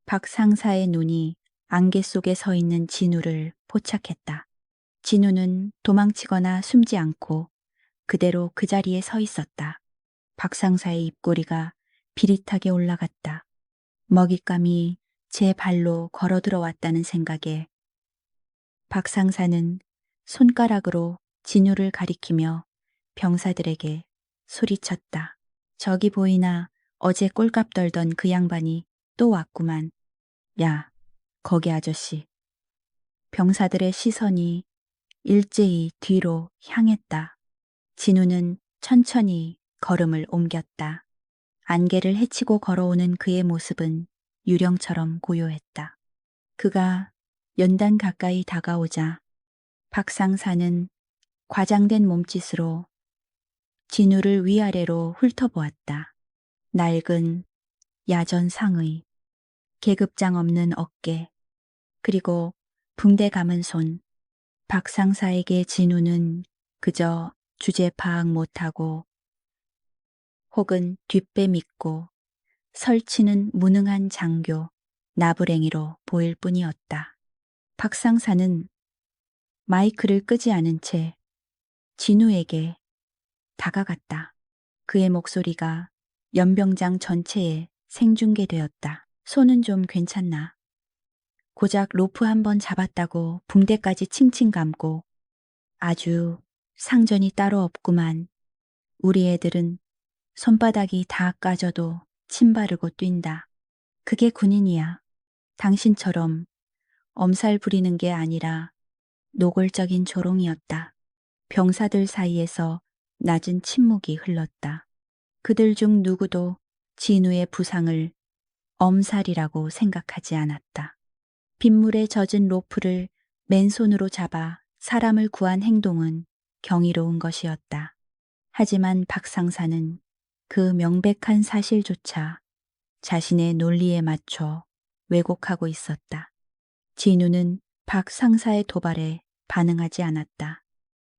박 상사의 눈이 안개 속에 서 있는 진우를 포착했다. 진우는 도망치거나 숨지 않고 그대로 그 자리에 서 있었다. 박 상사의 입꼬리가 비릿하게 올라갔다. 먹잇감이 제 발로 걸어 들어왔다는 생각에 박 상사는 손가락으로 진우를 가리키며 병사들에게 소리쳤다. 저기 보이나 어제 꼴값 떨던 그 양반이 또 왔구만. 야, 거기 아저씨. 병사들의 시선이 일제히 뒤로 향했다. 진우는 천천히 걸음을 옮겼다. 안개를 헤치고 걸어오는 그의 모습은 유령처럼 고요했다. 그가 연단 가까이 다가오자 박 상사는 과장된 몸짓으로 진우를 위아래로 훑어보았다. 낡은 야전 상의, 계급장 없는 어깨, 그리고 붕대 감은 손. 박 상사에게 진우는 그저 주제 파악 못하고 혹은 뒷배 믿고 설치는 무능한 장교, 나부랭이로 보일 뿐이었다. 박 상사는 마이크를 끄지 않은 채 진우에게 다가갔다. 그의 목소리가 연병장 전체에 생중계되었다. 손은 좀 괜찮나? 고작 로프 한 번 잡았다고 붕대까지 칭칭 감고 아주 상전이 따로 없구만. 우리 애들은 손바닥이 다 까져도 침 바르고 뛴다. 그게 군인이야. 당신처럼 엄살 부리는 게 아니라 노골적인 조롱이었다. 병사들 사이에서 낮은 침묵이 흘렀다. 그들 중 누구도 진우의 부상을 엄살이라고 생각하지 않았다. 빗물에 젖은 로프를 맨손으로 잡아 사람을 구한 행동은 경이로운 것이었다. 하지만 박 상사는 그 명백한 사실조차 자신의 논리에 맞춰 왜곡하고 있었다. 진우는 박 상사의 도발에 반응하지 않았다.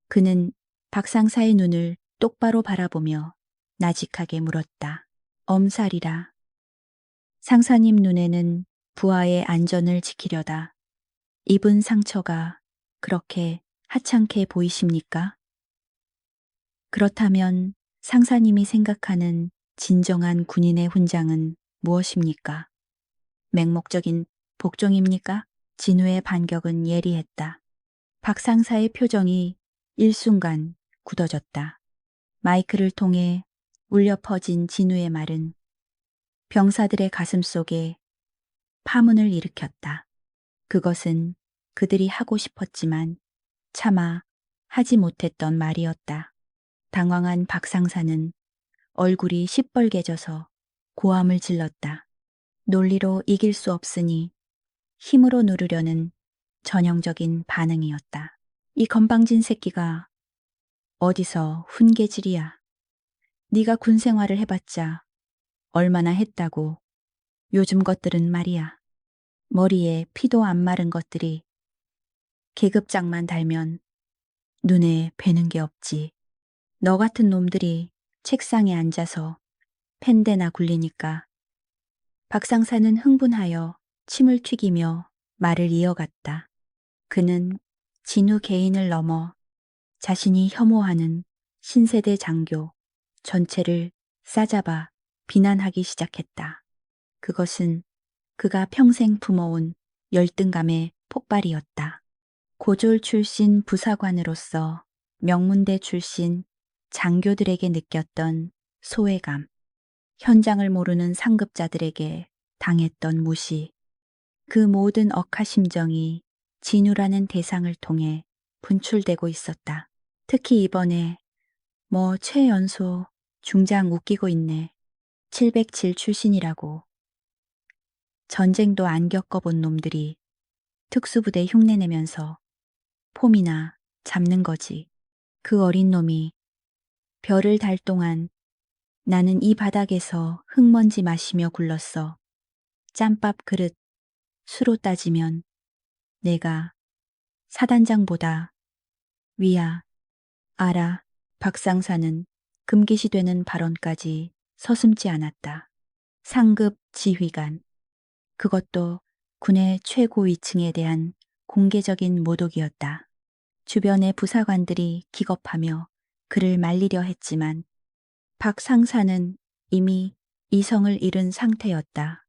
그는 박 상사의 눈을 똑바로 바라보며 나직하게 물었다. 엄살이라. 상사님 눈에는 부하의 안전을 지키려다 입은 상처가 그렇게 하찮게 보이십니까? 그렇다면 상사님이 생각하는 진정한 군인의 훈장은 무엇입니까? 맹목적인 복종입니까? 진우의 반격은 예리했다. 박 상사의 표정이 일순간 굳어졌다. 마이크를 통해 울려 퍼진 진우의 말은 병사들의 가슴 속에 파문을 일으켰다. 그것은 그들이 하고 싶었지만 차마 하지 못했던 말이었다. 당황한 박 상사는 얼굴이 시뻘개져서 고함을 질렀다. 논리로 이길 수 없으니 힘으로 누르려는 전형적인 반응이었다. 이 건방진 새끼가 어디서 훈계질이야. 네가 군 생활을 해봤자 얼마나 했다고. 요즘 것들은 말이야. 머리에 피도 안 마른 것들이 계급장만 달면 눈에 뵈는 게 없지. 너 같은 놈들이 책상에 앉아서 펜대나 굴리니까. 박 상사는 흥분하여 침을 튀기며 말을 이어갔다. 그는 진우 개인을 넘어 자신이 혐오하는 신세대 장교 전체를 싸잡아 비난하기 시작했다. 그것은 그가 평생 품어온 열등감의 폭발이었다. 고졸 출신 부사관으로서 명문대 출신 장교들에게 느꼈던 소외감, 현장을 모르는 상급자들에게 당했던 무시, 그 모든 억하심정이 진우라는 대상을 통해 분출되고 있었다. 특히 이번에 최연소 중장 웃기고 있네. 707 출신이라고. 전쟁도 안 겪어본 놈들이 특수부대 흉내내면서 폼이나 잡는 거지. 그 어린 놈이 별을 달 동안 나는 이 바닥에서 흙먼지 마시며 굴렀어. 짬밥 그릇 수로 따지면 내가 사단장보다 위야. 알아. 박상사는 금기시되는 발언까지 서슴지 않았다. 상급 지휘관. 그것도 군의 최고 위층에 대한 공개적인 모독이었다. 주변의 부사관들이 기겁하며 그를 말리려 했지만 박 상사는 이미 이성을 잃은 상태였다.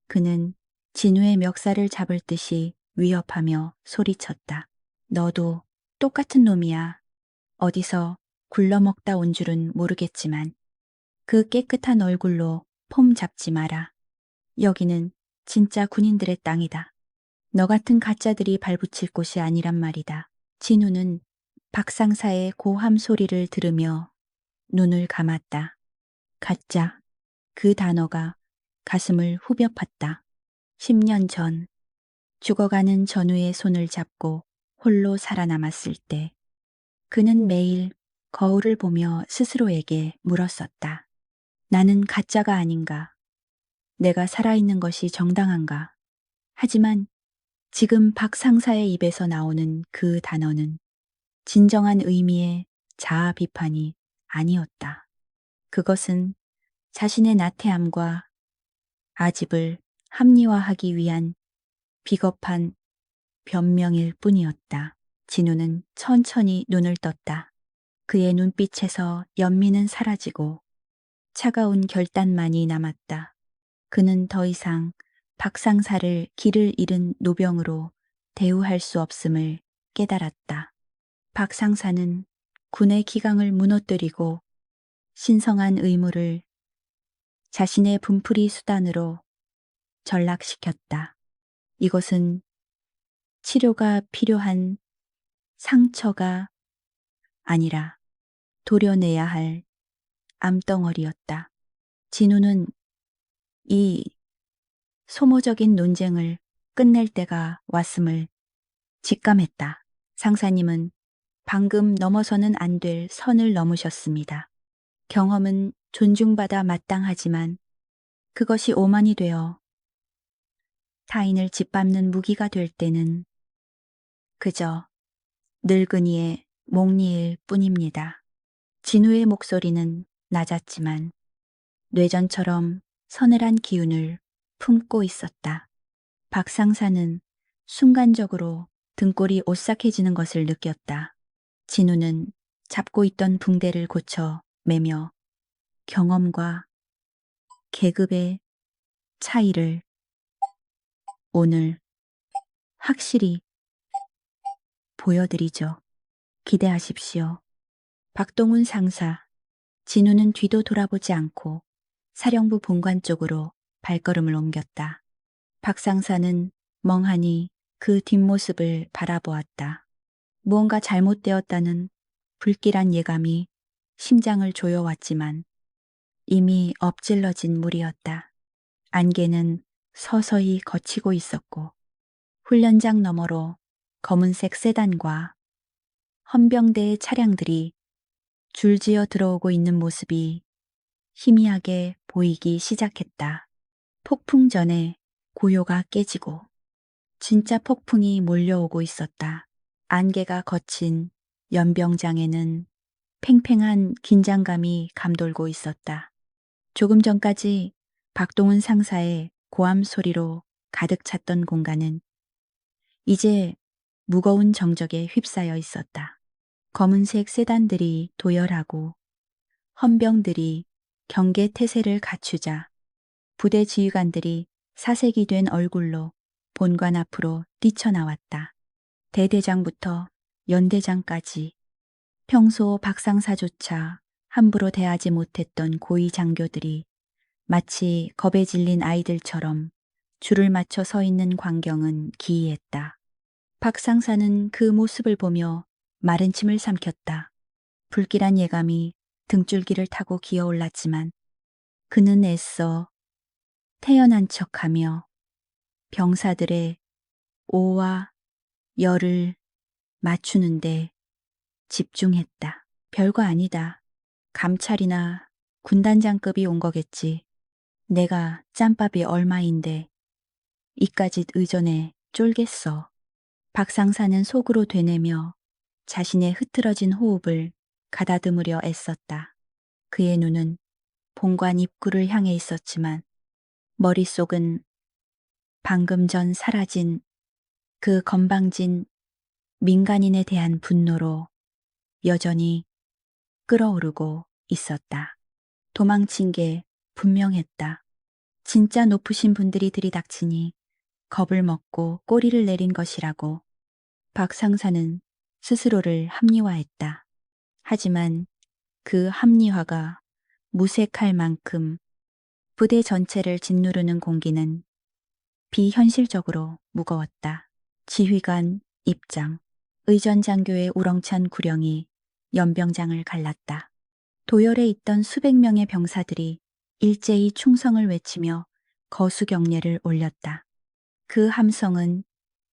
그는 진우의 멱살을 잡을 듯이 위협하며 소리쳤다. 너도 똑같은 놈이야. 어디서 굴러먹다 온 줄은 모르겠지만 그 깨끗한 얼굴로 폼 잡지 마라. 여기는 진짜 군인들의 땅이다. 너 같은 가짜들이 발붙일 곳이 아니란 말이다. 진우는 박상사의 고함 소리를 들으며 눈을 감았다. 가짜. 그 단어가 가슴을 후벼 팠다. 10년 전 죽어가는 전우의 손을 잡고 홀로 살아남았을 때 그는 매일 거울을 보며 스스로에게 물었었다. 나는 가짜가 아닌가? 내가 살아있는 것이 정당한가? 하지만 지금 박 상사의 입에서 나오는 그 단어는 진정한 의미의 자아 비판이 아니었다. 그것은 자신의 나태함과 아집을 합리화하기 위한 비겁한 변명일 뿐이었다. 진우는 천천히 눈을 떴다. 그의 눈빛에서 연민은 사라지고 차가운 결단만이 남았다. 그는 더 이상 박상사를 길을 잃은 노병으로 대우할 수 없음을 깨달았다. 박상사는 군의 기강을 무너뜨리고 신성한 의무를 자신의 분풀이 수단으로 전락시켰다. 이것은 치료가 필요한 상처가 아니라 도려내야 할 암덩어리였다. 진우는 이 소모적인 논쟁을 끝낼 때가 왔음을 직감했다. 상사님은 방금 넘어서는 안 될 선을 넘으셨습니다. 경험은 존중받아 마땅하지만 그것이 오만이 되어 타인을 짓밟는 무기가 될 때는 그저 늙은이의 목리일 뿐입니다. 진우의 목소리는 낮았지만 뇌전처럼 서늘한 기운을 품고 있었다. 박상사는 순간적으로 등골이 오싹해지는 것을 느꼈다. 진우는 잡고 있던 붕대를 고쳐 매며 경험과 계급의 차이를 오늘 확실히 보여드리죠. 기대하십시오. 박동훈 상사. 진우는 뒤도 돌아보지 않고 사령부 본관 쪽으로 발걸음을 옮겼다. 박 상사는 멍하니 그 뒷모습을 바라보았다. 무언가 잘못되었다는 불길한 예감이 심장을 조여왔지만 이미 엎질러진 물이었다. 안개는 서서히 걷히고 있었고 훈련장 너머로 검은색 세단과 헌병대의 차량들이 줄지어 들어오고 있는 모습이 희미하게 보이기 시작했다. 폭풍 전에 고요가 깨지고 진짜 폭풍이 몰려오고 있었다. 안개가 걷힌 연병장에는 팽팽한 긴장감이 감돌고 있었다. 조금 전까지 박동훈 상사의 고함 소리로 가득 찼던 공간은 이제 무거운 정적에 휩싸여 있었다. 검은색 세단들이 도열하고 헌병들이 경계태세를 갖추자 부대 지휘관들이 사색이 된 얼굴로 본관 앞으로 뛰쳐나왔다. 대대장부터 연대장까지 평소 박상사조차 함부로 대하지 못했던 고위 장교들이 마치 겁에 질린 아이들처럼 줄을 맞춰 서 있는 광경은 기이했다. 박상사는 그 모습을 보며 마른 침을 삼켰다. 불길한 예감이 등줄기를 타고 기어올랐지만 그는 애써 태연한 척하며 병사들의 오와 열을 맞추는데 집중했다. 별거 아니다. 감찰이나 군단장급이 온 거겠지. 내가 짬밥이 얼마인데 이까짓 의전에 쫄겠어. 박상사는 속으로 되뇌며 자신의 흐트러진 호흡을 가다듬으려 애썼다. 그의 눈은 본관 입구를 향해 있었지만 머릿속은 방금 전 사라진 그 건방진 민간인에 대한 분노로 여전히 끓어오르고 있었다. 도망친 게 분명했다. 진짜 높으신 분들이 들이닥치니 겁을 먹고 꼬리를 내린 것이라고 박 상사는 스스로를 합리화했다. 하지만 그 합리화가 무색할 만큼 부대 전체를 짓누르는 공기는 비현실적으로 무거웠다. 지휘관 입장, 의전장교의 우렁찬 구령이 연병장을 갈랐다. 도열에 있던 수백 명의 병사들이 일제히 충성을 외치며 거수경례를 올렸다. 그 함성은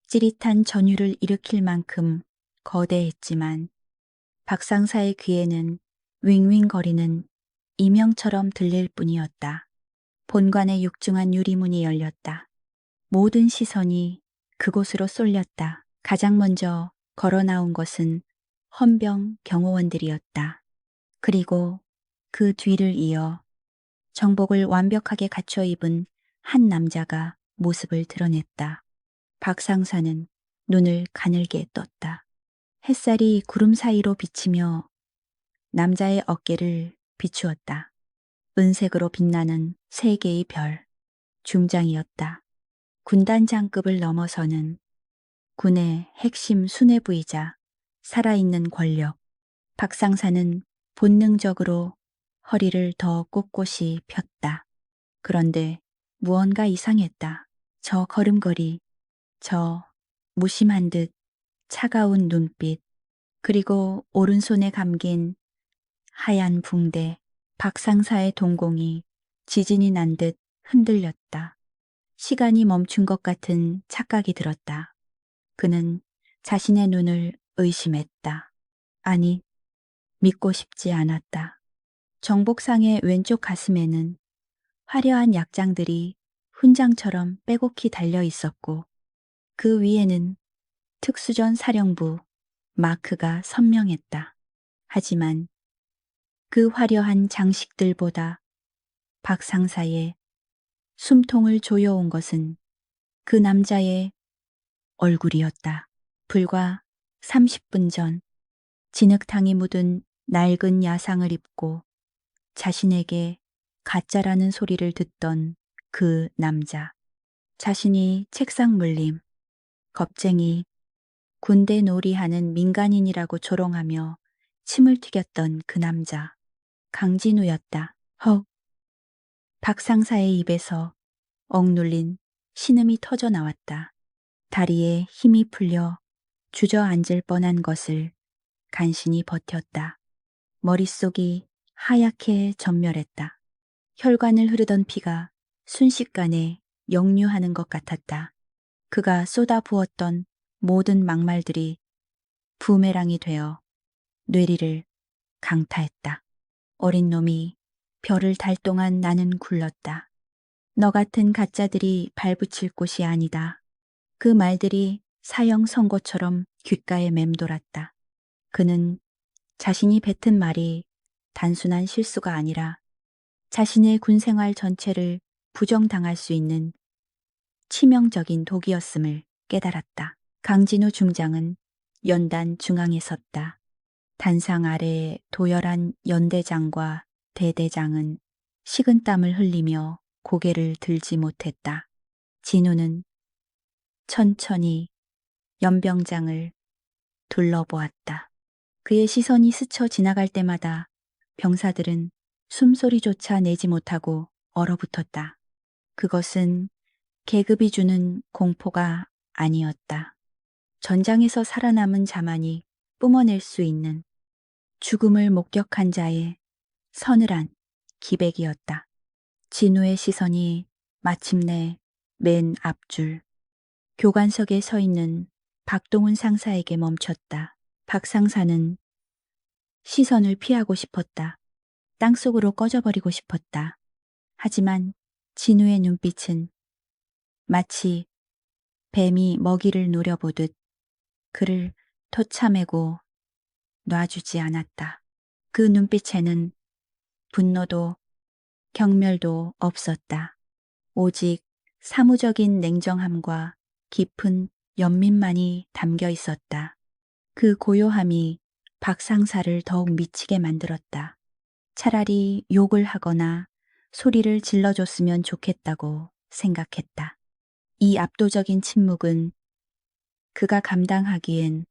찌릿한 전율을 일으킬 만큼 거대했지만 박상사의 귀에는 윙윙거리는 이명처럼 들릴 뿐이었다. 본관의 육중한 유리문이 열렸다. 모든 시선이 그곳으로 쏠렸다. 가장 먼저 걸어 나온 것은 헌병 경호원들이었다. 그리고 그 뒤를 이어 정복을 완벽하게 갖춰 입은 한 남자가 모습을 드러냈다. 박상사는 눈을 가늘게 떴다. 햇살이 구름 사이로 비치며 남자의 어깨를 비추었다. 은색으로 빛나는 세 개의 별, 중장이었다. 군단장급을 넘어서는 군의 핵심 수뇌부이자 살아있는 권력. 박상사는 본능적으로 허리를 더 꼿꼿이 폈다. 그런데 무언가 이상했다. 저 걸음걸이, 저 무심한 듯 차가운 눈빛, 그리고 오른손에 감긴 하얀 붕대. 박상사의 동공이 지진이 난 듯 흔들렸다. 시간이 멈춘 것 같은 착각이 들었다. 그는 자신의 눈을 의심했다. 아니, 믿고 싶지 않았다. 정복상의 왼쪽 가슴에는 화려한 약장들이 훈장처럼 빼곡히 달려 있었고 그 위에는 특수전 사령부 마크가 선명했다. 하지만 그 화려한 장식들보다 박상사의 숨통을 조여온 것은 그 남자의 얼굴이었다. 불과 30분 전 진흙탕이 묻은 낡은 야상을 입고 자신에게 가짜라는 소리를 듣던 그 남자. 자신이 책상 물림, 겁쟁이, 군대 놀이하는 민간인이라고 조롱하며 침을 튀겼던 그 남자. 강진우였다. 헉! 박상사의 입에서 억눌린 신음이 터져 나왔다. 다리에 힘이 풀려 주저앉을 뻔한 것을 간신히 버텼다. 머릿속이 하얗게 전멸했다. 혈관을 흐르던 피가 순식간에 역류하는 것 같았다. 그가 쏟아부었던 모든 막말들이 부메랑이 되어 뇌리를 강타했다. 어린 놈이 별을 달 동안 나는 굴렀다. 너 같은 가짜들이 발붙일 곳이 아니다. 그 말들이 사형 선고처럼 귓가에 맴돌았다. 그는 자신이 뱉은 말이 단순한 실수가 아니라 자신의 군생활 전체를 부정당할 수 있는 치명적인 독이었음을 깨달았다. 강진우 중장은 연단 중앙에 섰다. 단상 아래에 도열한 연대장과 대대장은 식은땀을 흘리며 고개를 들지 못했다. 진우는 천천히 연병장을 둘러보았다. 그의 시선이 스쳐 지나갈 때마다 병사들은 숨소리조차 내지 못하고 얼어붙었다. 그것은 계급이 주는 공포가 아니었다. 전장에서 살아남은 자만이 뿜어낼 수 있는 죽음을 목격한 자의 서늘한 기백이었다. 진우의 시선이 마침내 맨 앞줄 교관석에 서 있는 박동훈 상사에게 멈췄다. 박 상사는 시선을 피하고 싶었다. 땅속으로 꺼져버리고 싶었다. 하지만 진우의 눈빛은 마치 뱀이 먹이를 노려보듯 그를 토참매고 놔주지 않았다. 그 눈빛에는 분노도 경멸도 없었다. 오직 사무적인 냉정함과 깊은 연민만이 담겨 있었다. 그 고요함이 박 상사를 더욱 미치게 만들었다. 차라리 욕을 하거나 소리를 질러줬으면 좋겠다고 생각했다. 이 압도적인 침묵은 그가 감당하기엔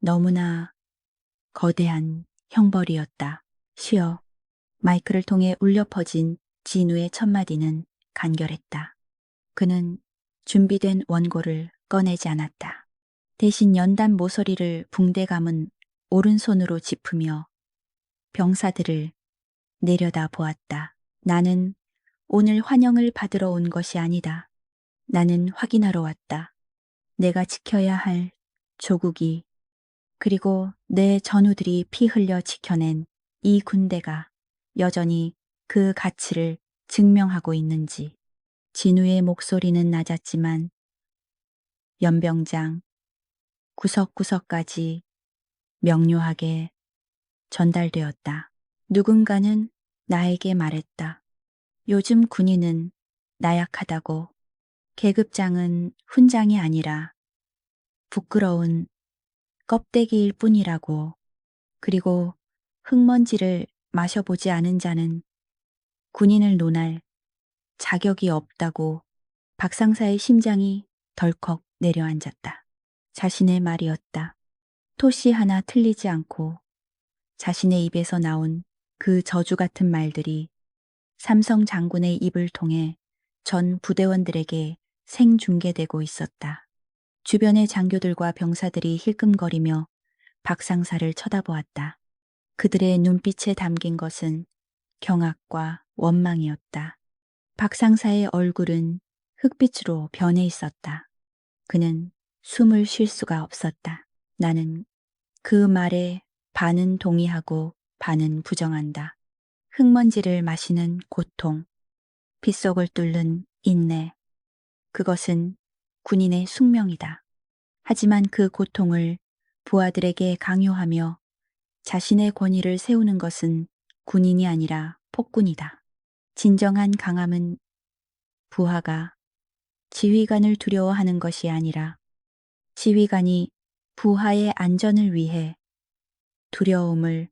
너무나 거대한 형벌이었다. 쉬어. 마이크를 통해 울려 퍼진 진우의 첫마디는 간결했다. 그는 준비된 원고를 꺼내지 않았다. 대신 연단 모서리를 붕대 감은 오른손으로 짚으며 병사들을 내려다 보았다. 나는 오늘 환영을 받으러 온 것이 아니다. 나는 확인하러 왔다. 내가 지켜야 할 조국이 그리고 내 전우들이 피 흘려 지켜낸 이 군대가 여전히 그 가치를 증명하고 있는지. 진우의 목소리는 낮았지만 연병장 구석구석까지 명료하게 전달되었다. 누군가는 나에게 말했다. 요즘 군인은 나약하다고. 계급장은 훈장이 아니라 부끄러운 껍데기일 뿐이라고. 그리고 흙먼지를 마셔보지 않은 자는 군인을 논할 자격이 없다고. 박상사의 심장이 덜컥 내려앉았다. 자신의 말이었다. 토시 하나 틀리지 않고 자신의 입에서 나온 그 저주 같은 말들이 삼성 장군의 입을 통해 전 부대원들에게 생중계되고 있었다. 주변의 장교들과 병사들이 힐끔거리며 박상사를 쳐다보았다. 그들의 눈빛에 담긴 것은 경악과 원망이었다. 박상사의 얼굴은 흑빛으로 변해 있었다. 그는 숨을 쉴 수가 없었다. 나는 그 말에 반은 동의하고 반은 부정한다. 흙먼지를 마시는 고통, 빗속을 뚫는 인내, 그것은 군인의 숙명이다. 하지만 그 고통을 부하들에게 강요하며 자신의 권위를 세우는 것은 군인이 아니라 폭군이다. 진정한 강함은 부하가 지휘관을 두려워하는 것이 아니라 지휘관이 부하의 안전을 위해 두려움을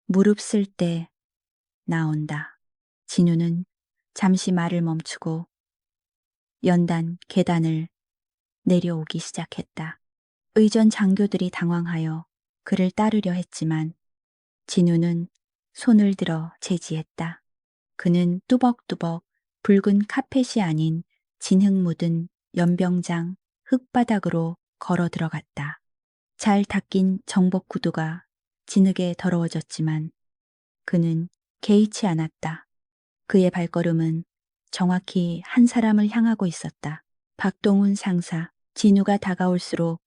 무릅쓸 때 나온다. 진우는 잠시 말을 멈추고 연단 계단을 내려오기 시작했다. 의전 장교들이 당황하여 그를 따르려 했지만 진우는 손을 들어 제지했다. 그는 뚜벅뚜벅 붉은 카펫이 아닌 진흙 묻은 연병장 흙바닥으로 걸어 들어갔다. 잘 닦인 정복 구두가 진흙에 더러워졌지만 그는 개의치 않았다. 그의 발걸음은 정확히 한 사람을 향하고 있었다. 박동훈 상사. 진우가 다가올수록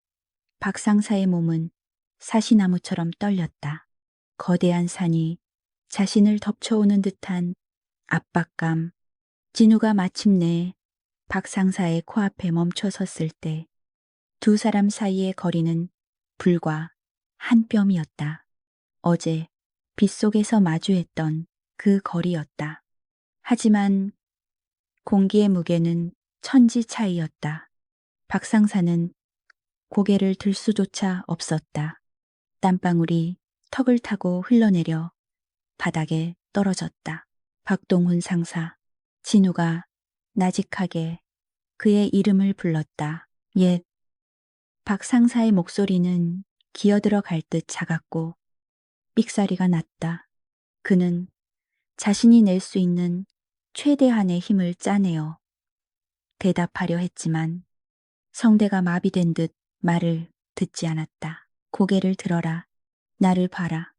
박 상사의 몸은 사시나무처럼 떨렸다. 거대한 산이 자신을 덮쳐오는 듯한 압박감. 진우가 마침내 박 상사의 코앞에 멈춰 섰을 때 두 사람 사이의 거리는 불과 한 뼘이었다. 어제 빗속에서 마주했던 그 거리였다. 하지만 공기의 무게는 천지 차이였다. 박 상사는 고개를 들 수조차 없었다. 땀방울이 턱을 타고 흘러내려 바닥에 떨어졌다. 박동훈 상사. 진우가 나직하게 그의 이름을 불렀다. 옛. 박 상사의 목소리는 기어들어 갈 듯 작았고 삑사리가 났다. 그는 자신이 낼 수 있는 최대한의 힘을 짜내어 대답하려 했지만 성대가 마비된 듯 말을 듣지 않았다. 고개를 들어라. 나를 봐라.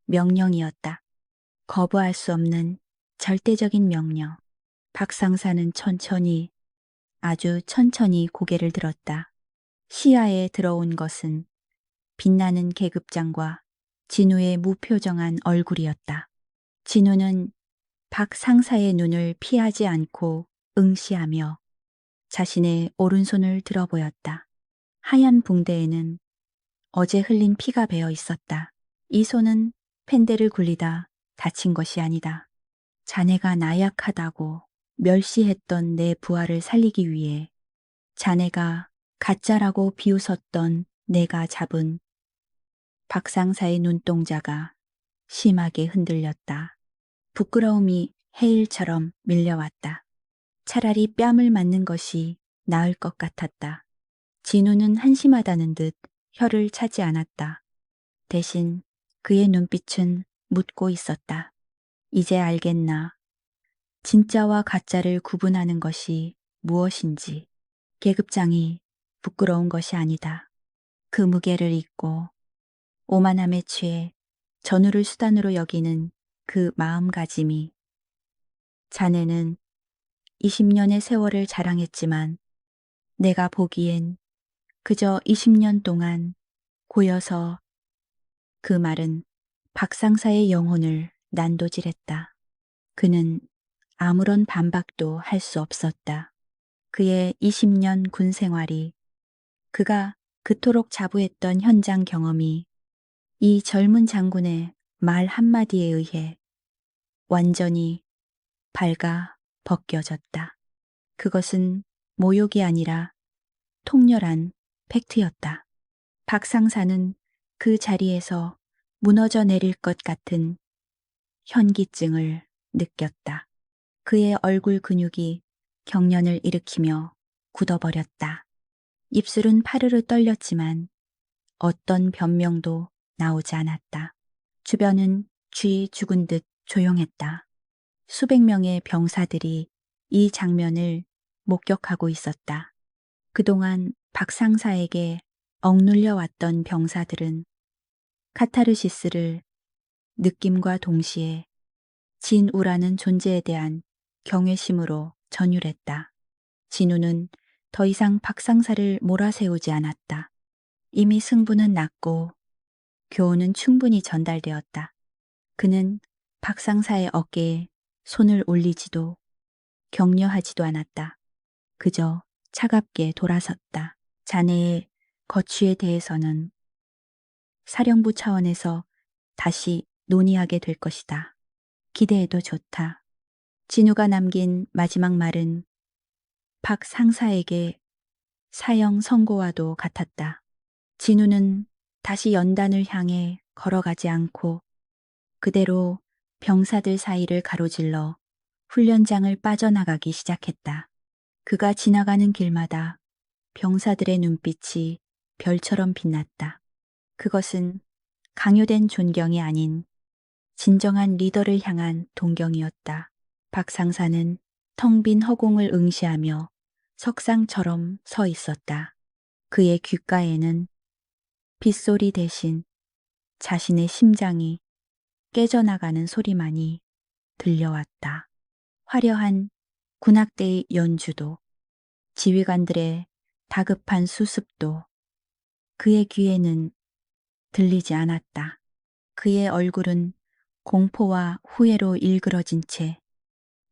명령이었다. 거부할 수 없는 절대적인 명령. 박 상사는 천천히, 아주 천천히 고개를 들었다. 시야에 들어온 것은 빛나는 계급장과 진우의 무표정한 얼굴이었다. 진우는 박 상사의 눈을 피하지 않고 응시하며 자신의 오른손을 들어 보였다. 하얀 붕대에는 어제 흘린 피가 배어 있었다. 이 손은 펜대를 굴리다 다친 것이 아니다. 자네가 나약하다고 멸시했던 내 부하를 살리기 위해 자네가 가짜라고 비웃었던 내가 잡은. 박 상사의 눈동자가 심하게 흔들렸다. 부끄러움이 해일처럼 밀려왔다. 차라리 뺨을 맞는 것이 나을 것 같았다. 진우는 한심하다는 듯 혀를 차지 않았다. 대신 그의 눈빛은 묻고 있었다. 이제 알겠나? 진짜와 가짜를 구분하는 것이 무엇인지. 계급장이 부끄러운 것이 아니다. 그 무게를 잊고 오만함에 취해 전우를 수단으로 여기는 그 마음가짐이. 자네는 20년의 세월을 자랑했지만 내가 보기엔 그저 20년 동안 고여서. 그 말은 박 상사의 영혼을 난도질했다. 그는 아무런 반박도 할 수 없었다. 그의 20년 군 생활이, 그가 그토록 자부했던 현장 경험이 이 젊은 장군의 말 한마디에 의해 완전히 발가 벗겨졌다. 그것은 모욕이 아니라 통렬한 팩트였다. 박 상사는 그 자리에서 무너져 내릴 것 같은 현기증을 느꼈다. 그의 얼굴 근육이 경련을 일으키며 굳어버렸다. 입술은 파르르 떨렸지만 어떤 변명도 나오지 않았다. 주변은 쥐 죽은 듯 조용했다. 수백 명의 병사들이 이 장면을 목격하고 있었다. 그동안 박 상사에게 억눌려 왔던 병사들은 카타르시스를 느낌과 동시에 진우라는 존재에 대한 경외심으로 전율했다. 진우는 더 이상 박 상사를 몰아세우지 않았다. 이미 승부는 났고 교훈은 충분히 전달되었다. 그는 박 상사의 어깨에 손을 올리지도 격려하지도 않았다. 그저 차갑게 돌아섰다. 자네의 거취에 대해서는 사령부 차원에서 다시 논의하게 될 것이다. 기대해도 좋다. 진우가 남긴 마지막 말은 박 상사에게 사형 선고와도 같았다. 진우는 다시 연단을 향해 걸어가지 않고 그대로 병사들 사이를 가로질러 훈련장을 빠져나가기 시작했다. 그가 지나가는 길마다 병사들의 눈빛이 별처럼 빛났다. 그것은 강요된 존경이 아닌 진정한 리더를 향한 동경이었다. 박 상사는 텅 빈 허공을 응시하며 석상처럼 서 있었다. 그의 귓가에는 빗소리 대신 자신의 심장이 깨져나가는 소리만이 들려왔다. 화려한 군악대의 연주도, 지휘관들의 다급한 수습도 그의 귀에는 들리지 않았다. 그의 얼굴은 공포와 후회로 일그러진 채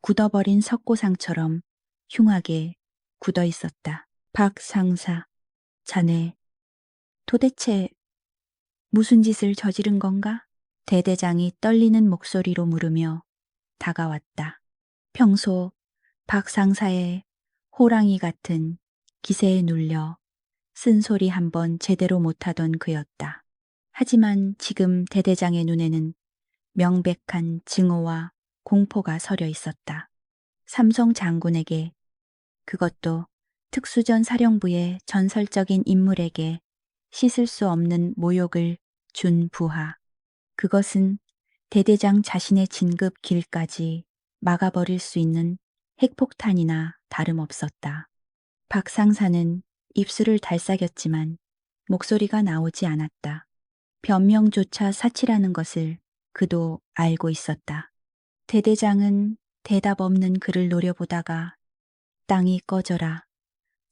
굳어버린 석고상처럼 흉하게 굳어 있었다. 박 상사, 자네 도대체 무슨 짓을 저지른 건가? 대대장이 떨리는 목소리로 물으며 다가왔다. 평소 박 상사의 호랑이 같은 기세에 눌려 쓴소리 한 번 제대로 못하던 그였다. 하지만 지금 대대장의 눈에는 명백한 증오와 공포가 서려 있었다. 삼성 장군에게, 그것도 특수전 사령부의 전설적인 인물에게 씻을 수 없는 모욕을 준 부하. 그것은 대대장 자신의 진급 길까지 막아버릴 수 있는 핵폭탄이나 다름없었다. 박 상사는 입술을 달싹였지만 목소리가 나오지 않았다. 변명조차 사치라는 것을 그도 알고 있었다. 대대장은 대답 없는 그를 노려보다가 땅이 꺼져라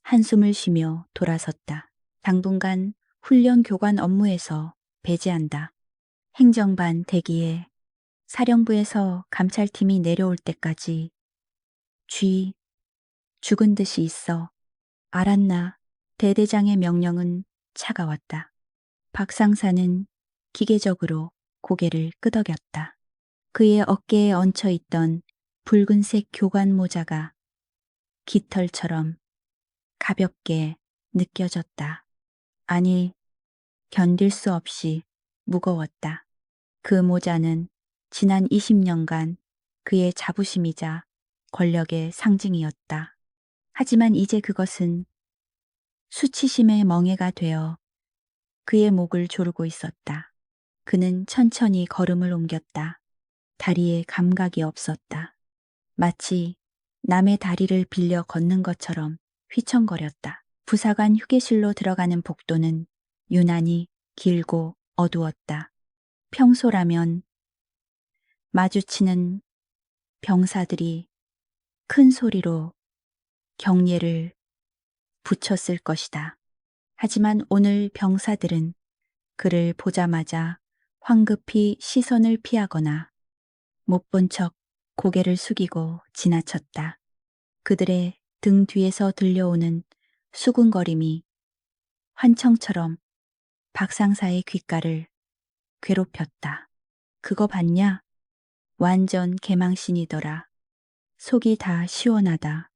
한숨을 쉬며 돌아섰다. 당분간 훈련 교관 업무에서 배제한다. 행정반 대기에 사령부에서 감찰팀이 내려올 때까지 죽은 듯이 있어. 알았나? 대대장의 명령은 차가웠다. 박 상사는 기계적으로 고개를 끄덕였다. 그의 어깨에 얹혀 있던 붉은색 교관 모자가 깃털처럼 가볍게 느껴졌다. 아니, 견딜 수 없이 무거웠다. 그 모자는 지난 20년간 그의 자부심이자 권력의 상징이었다. 하지만 이제 그것은 수치심의 멍에가 되어 그의 목을 조르고 있었다. 그는 천천히 걸음을 옮겼다. 다리에 감각이 없었다. 마치 남의 다리를 빌려 걷는 것처럼 휘청거렸다. 부사관 휴게실로 들어가는 복도는 유난히 길고 어두웠다. 평소라면 마주치는 병사들이 큰 소리로 경례를 붙였을 것이다. 하지만 오늘 병사들은 그를 보자마자 황급히 시선을 피하거나 못 본 척 고개를 숙이고 지나쳤다. 그들의 등 뒤에서 들려오는 수군거림이 환청처럼 박 상사의 귓가를 괴롭혔다. 그거 봤냐? 완전 개망신이더라. 속이 다 시원하다.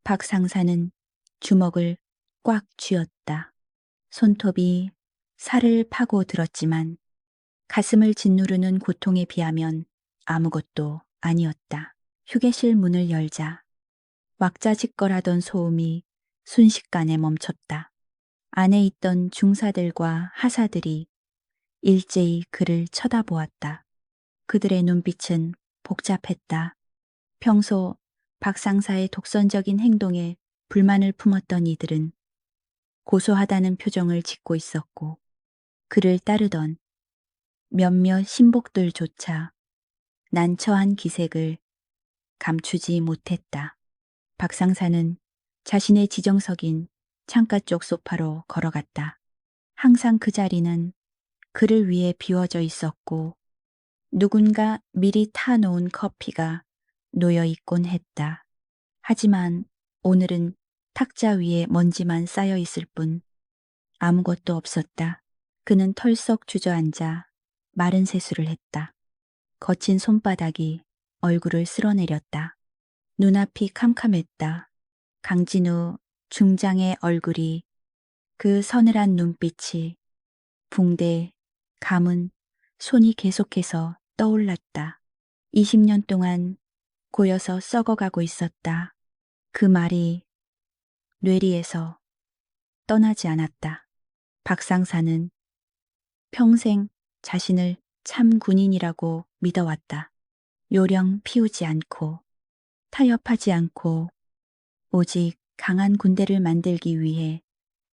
박 상사는 주먹을 꽉 쥐었다. 손톱이 살을 파고 들었지만 가슴을 짓누르는 고통에 비하면 아무것도 아니었다. 휴게실 문을 열자 왁자지껄하던 소음이 순식간에 멈췄다. 안에 있던 중사들과 하사들이 일제히 그를 쳐다보았다. 그들의 눈빛은 복잡했다. 평소 박 상사의 독선적인 행동에 불만을 품었던 이들은 고소하다는 표정을 짓고 있었고 그를 따르던 몇몇 신복들조차 난처한 기색을 감추지 못했다. 박 상사는 자신의 지정석인 창가 쪽 소파로 걸어갔다. 항상 그 자리는 그를 위해 비워져 있었고 누군가 미리 타놓은 커피가 놓여 있곤 했다. 하지만 오늘은 탁자 위에 먼지만 쌓여 있을 뿐 아무것도 없었다. 그는 털썩 주저앉아 마른 세수를 했다. 거친 손바닥이 얼굴을 쓸어내렸다. 눈앞이 캄캄했다. 강진우 중장의 얼굴이 그 서늘한 눈빛이 붕대, 감은 손이 계속해서 떠올랐다. 20년 동안 고여서 썩어가고 있었다. 그 말이 뇌리에서 떠나지 않았다. 박 상사는 평생 자신을 참 군인이라고 믿어왔다. 요령 피우지 않고 타협하지 않고 오직 강한 군대를 만들기 위해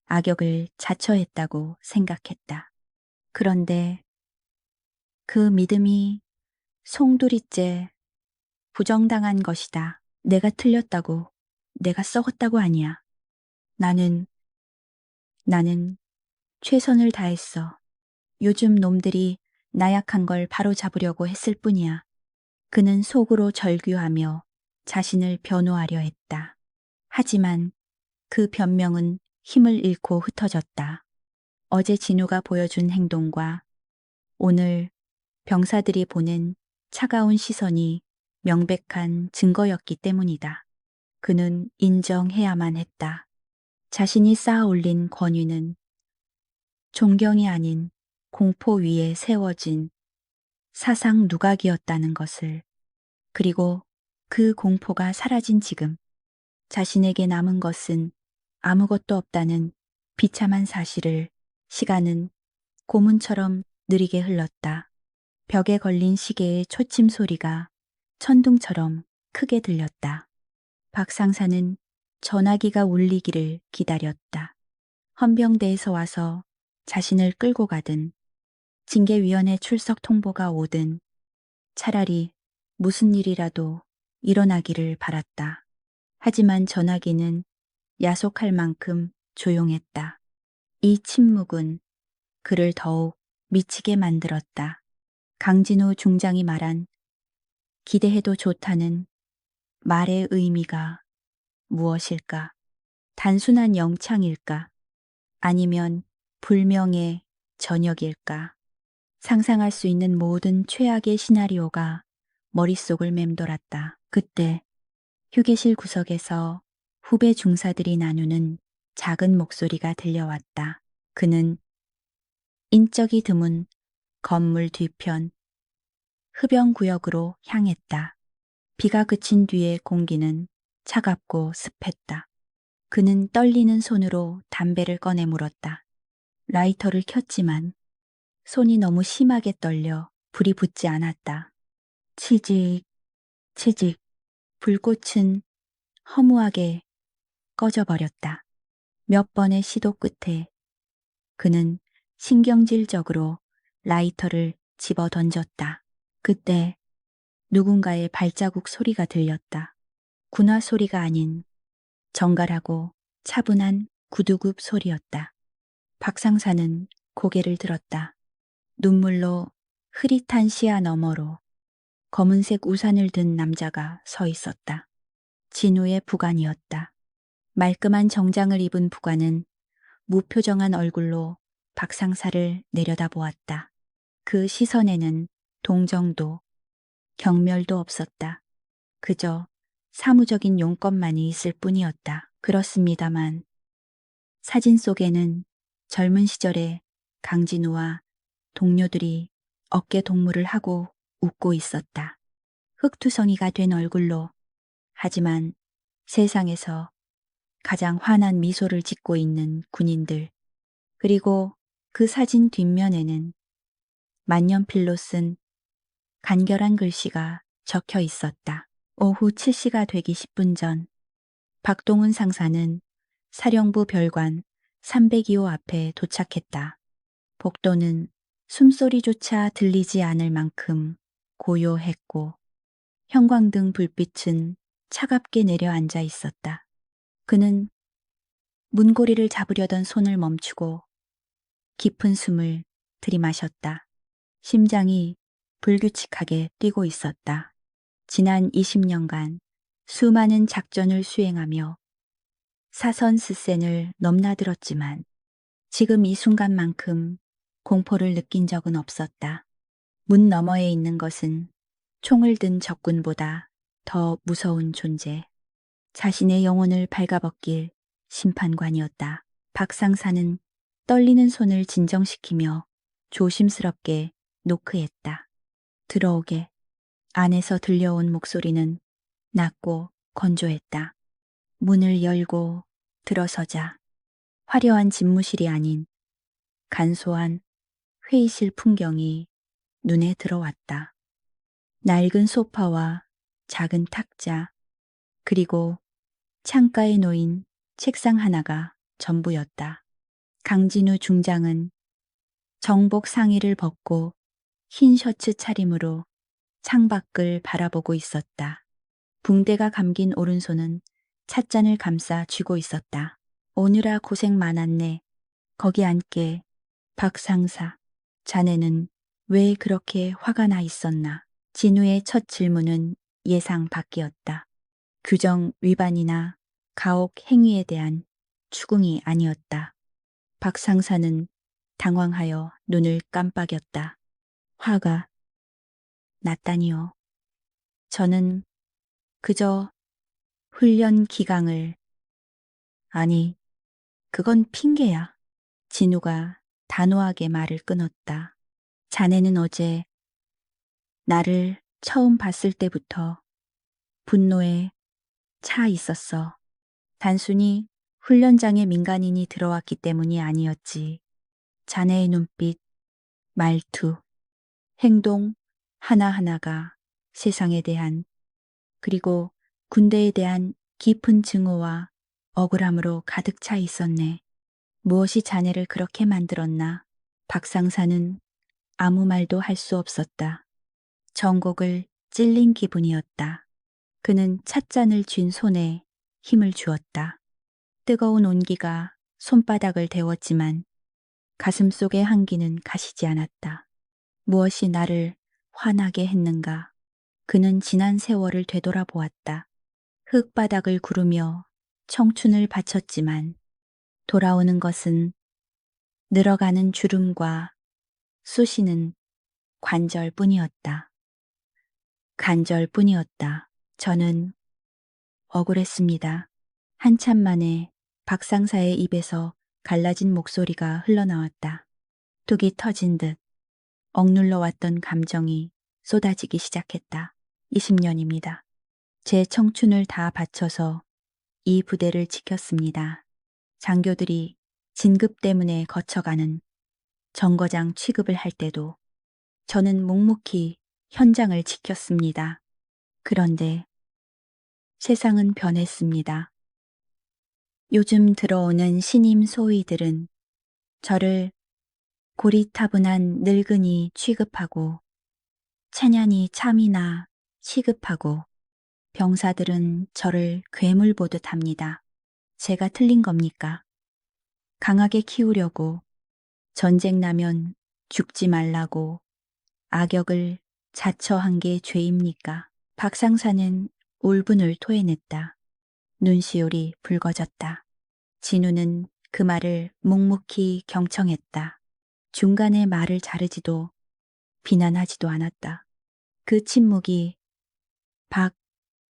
악역을 자처했다고 생각했다. 그런데 그 믿음이 송두리째 부정당한 것이다. 내가 틀렸다고, 내가 썩었다고 아니야. 나는 최선을 다했어. 요즘 놈들이 나약한 걸 바로잡으려고 했을 뿐이야. 그는 속으로 절규하며 자신을 변호하려 했다. 하지만 그 변명은 힘을 잃고 흩어졌다. 어제 진우가 보여준 행동과 오늘 병사들이 보낸 차가운 시선이 명백한 증거였기 때문이다. 그는 인정해야만 했다. 자신이 쌓아 올린 권위는 존경이 아닌 공포 위에 세워진 사상 누각이었다는 것을. 그리고 그 공포가 사라진 지금 자신에게 남은 것은 아무것도 없다는 비참한 사실을 시간은 고문처럼 느리게 흘렀다. 벽에 걸린 시계의 초침 소리가 천둥처럼 크게 들렸다. 박상사는 전화기가 울리기를 기다렸다. 헌병대에서 와서 자신을 끌고 가든 징계위원회 출석 통보가 오든 차라리 무슨 일이라도 일어나기를 바랐다. 하지만 전화기는 야속할 만큼 조용했다. 이 침묵은 그를 더욱 미치게 만들었다. 강진우 중장이 말한 기대해도 좋다는 말의 의미가 무엇일까? 단순한 영창일까? 아니면 불명의 전역일까? 상상할 수 있는 모든 최악의 시나리오가 머릿속을 맴돌았다. 그때 휴게실 구석에서 후배 중사들이 나누는 작은 목소리가 들려왔다. 그는 인적이 드문 건물 뒤편 흡연구역으로 향했다. 비가 그친 뒤에 공기는 차갑고 습했다. 그는 떨리는 손으로 담배를 꺼내 물었다. 라이터를 켰지만 손이 너무 심하게 떨려 불이 붙지 않았다. 치직, 치직. 불꽃은 허무하게 꺼져버렸다. 몇 번의 시도 끝에 그는 신경질적으로 라이터를 집어 던졌다. 그때 누군가의 발자국 소리가 들렸다. 군화 소리가 아닌 정갈하고 차분한 구두굽 소리였다. 박상사는 고개를 들었다. 눈물로 흐릿한 시야 너머로 검은색 우산을 든 남자가 서 있었다. 진우의 부관이었다. 말끔한 정장을 입은 부관은 무표정한 얼굴로 박상사를 내려다보았다. 그 시선에는 동정도 경멸도 없었다. 그저 사무적인 용건만이 있을 뿐이었다. 그렇습니다만 사진 속에는 젊은 시절의 강진우와 동료들이 어깨 동무를 하고 웃고 있었다. 흑투성이가 된 얼굴로. 하지만 세상에서 가장 환한 미소를 짓고 있는 군인들. 그리고 그 사진 뒷면에는 만년필로 쓴 간결한 글씨가 적혀 있었다. 오후 7시가 되기 10분 전 박동훈 상사는 사령부 별관 302호 앞에 도착했다. 복도는 숨소리조차 들리지 않을 만큼 고요했고 형광등 불빛은 차갑게 내려앉아 있었다. 그는 문고리를 잡으려던 손을 멈추고 깊은 숨을 들이마셨다. 심장이 불규칙하게 뛰고 있었다. 지난 20년간 수많은 작전을 수행하며 사선 스센을 넘나들었지만 지금 이 순간만큼 공포를 느낀 적은 없었다. 문 너머에 있는 것은 총을 든 적군보다 더 무서운 존재. 자신의 영혼을 발가벗길 심판관이었다. 박상사는 떨리는 손을 진정시키며 조심스럽게 노크했다. 들어오게. 안에서 들려온 목소리는 낮고 건조했다. 문을 열고 들어서자 화려한 집무실이 아닌 간소한 회의실 풍경이 눈에 들어왔다. 낡은 소파와 작은 탁자, 그리고 창가에 놓인 책상 하나가 전부였다. 강진우 중장은 정복 상의를 벗고 흰 셔츠 차림으로 창밖을 바라보고 있었다. 붕대가 감긴 오른손은 찻잔을 감싸 쥐고 있었다. 오느라 고생 많았네. 거기 앉게. 박상사, 자네는 왜 그렇게 화가 나 있었나? 진우의 첫 질문은 예상 밖이었다. 규정 위반이나 가혹 행위에 대한 추궁이 아니었다. 박상사는 당황하여 눈을 깜빡였다. 화가 났다니요. 저는 그저 훈련 기강을. 아니, 그건 핑계야. 진우가 단호하게 말을 끊었다. 자네는 어제 나를 처음 봤을 때부터 분노에 차 있었어. 단순히 훈련장에 민간인이 들어왔기 때문이 아니었지. 자네의 눈빛, 말투, 행동 하나하나가 세상에 대한 그리고 군대에 대한 깊은 증오와 억울함으로 가득 차 있었네. 무엇이 자네를 그렇게 만들었나? 박상사는 아무 말도 할 수 없었다. 정곡을 찔린 기분이었다. 그는 찻잔을 쥔 손에 힘을 주었다. 뜨거운 온기가 손바닥을 데웠지만 가슴속의 한기는 가시지 않았다. 무엇이 나를 화나게 했는가? 그는 지난 세월을 되돌아보았다. 흙바닥을 구르며 청춘을 바쳤지만 돌아오는 것은 늘어가는 주름과 쑤시는 관절뿐이었다. 간절뿐이었다. 저는 억울했습니다. 한참 만에 박상사의 입에서 갈라진 목소리가 흘러나왔다. 뚝이 터진 듯 억눌러 왔던 감정이 쏟아지기 시작했다. 20년입니다. 제 청춘을 다 바쳐서 이 부대를 지켰습니다. 장교들이 진급 때문에 거쳐가는 정거장 취급을 할 때도 저는 묵묵히 현장을 지켰습니다. 그런데 세상은 변했습니다. 요즘 들어오는 신임 소위들은 저를 고리타분한 늙은이 취급하고 체년이 참이나 시급하고 병사들은 저를 괴물 보듯 합니다. 제가 틀린 겁니까? 강하게 키우려고 전쟁 나면 죽지 말라고 악역을 자처한 게 죄입니까? 박상사는 울분을 토해냈다. 눈시울이 붉어졌다. 진우는 그 말을 묵묵히 경청했다. 중간에 말을 자르지도 비난하지도 않았다. 그 침묵이 박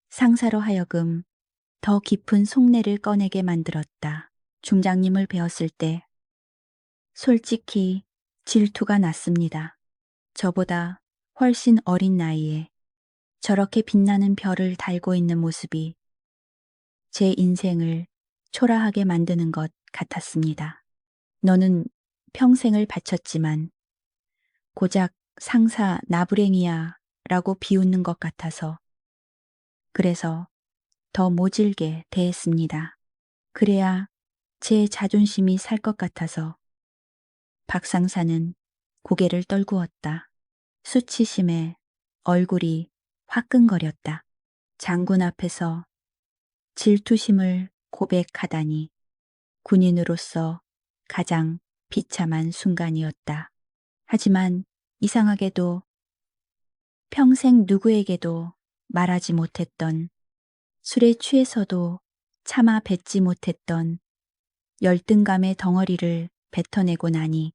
상사로 하여금 더 깊은 속내를 꺼내게 만들었다. 중장님을 배웠을 때 솔직히 질투가 났습니다. 저보다 훨씬 어린 나이에 저렇게 빛나는 별을 달고 있는 모습이 제 인생을 초라하게 만드는 것 같았습니다. 너는 평생을 바쳤지만 고작 상사 나부랭이야 라고 비웃는 것 같아서 그래서 더 모질게 대했습니다. 그래야 제 자존심이 살 것 같아서 박상사는 고개를 떨구었다. 수치심에 얼굴이 화끈거렸다. 장군 앞에서 질투심을 고백하다니 군인으로서 가장 비참한 순간이었다. 하지만 이상하게도 평생 누구에게도 말하지 못했던 술에 취해서도 차마 뱉지 못했던 열등감의 덩어리를 뱉어내고 나니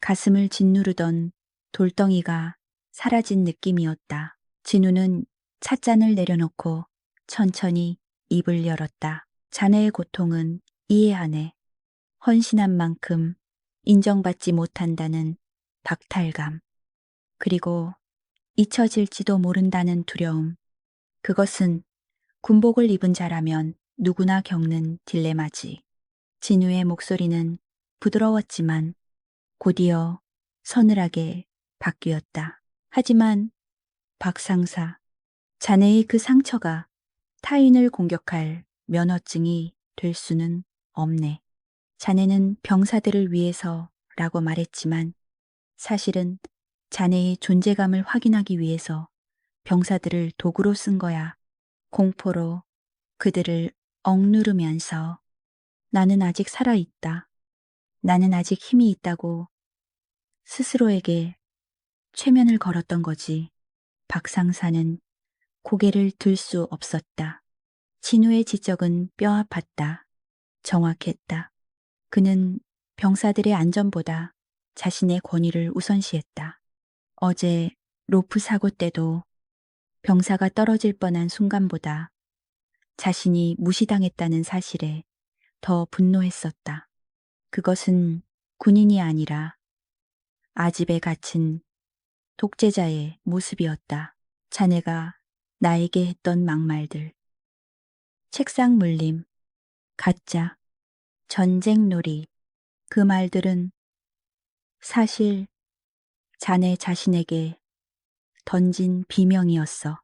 가슴을 짓누르던 돌덩이가 사라진 느낌이었다. 진우는 찻잔을 내려놓고 천천히 입을 열었다. 자네의 고통은 이해하네. 헌신한 만큼 인정받지 못한다는 박탈감. 그리고 잊혀질지도 모른다는 두려움. 그것은 군복을 입은 자라면 누구나 겪는 딜레마지. 진우의 목소리는 부드러웠지만 곧이어 서늘하게 바뀌었다. 하지만 박상사, 자네의 그 상처가 타인을 공격할 면허증이 될 수는 없네. 자네는 병사들을 위해서라고 말했지만 사실은 자네의 존재감을 확인하기 위해서 병사들을 도구로 쓴 거야. 공포로 그들을 억누르면서 나는 아직 살아있다. 나는 아직 힘이 있다고 스스로에게 최면을 걸었던 거지. 박상사는 고개를 들 수 없었다. 진우의 지적은 뼈아팠다. 정확했다. 그는 병사들의 안전보다 자신의 권위를 우선시했다. 어제 로프 사고 때도 병사가 떨어질 뻔한 순간보다 자신이 무시당했다는 사실에 더 분노했었다. 그것은 군인이 아니라 아집에 갇힌 독재자의 모습이었다. 자네가 나에게 했던 막말들, 책상 물림, 가짜, 전쟁놀이, 그 말들은 사실 자네 자신에게 던진 비명이었어.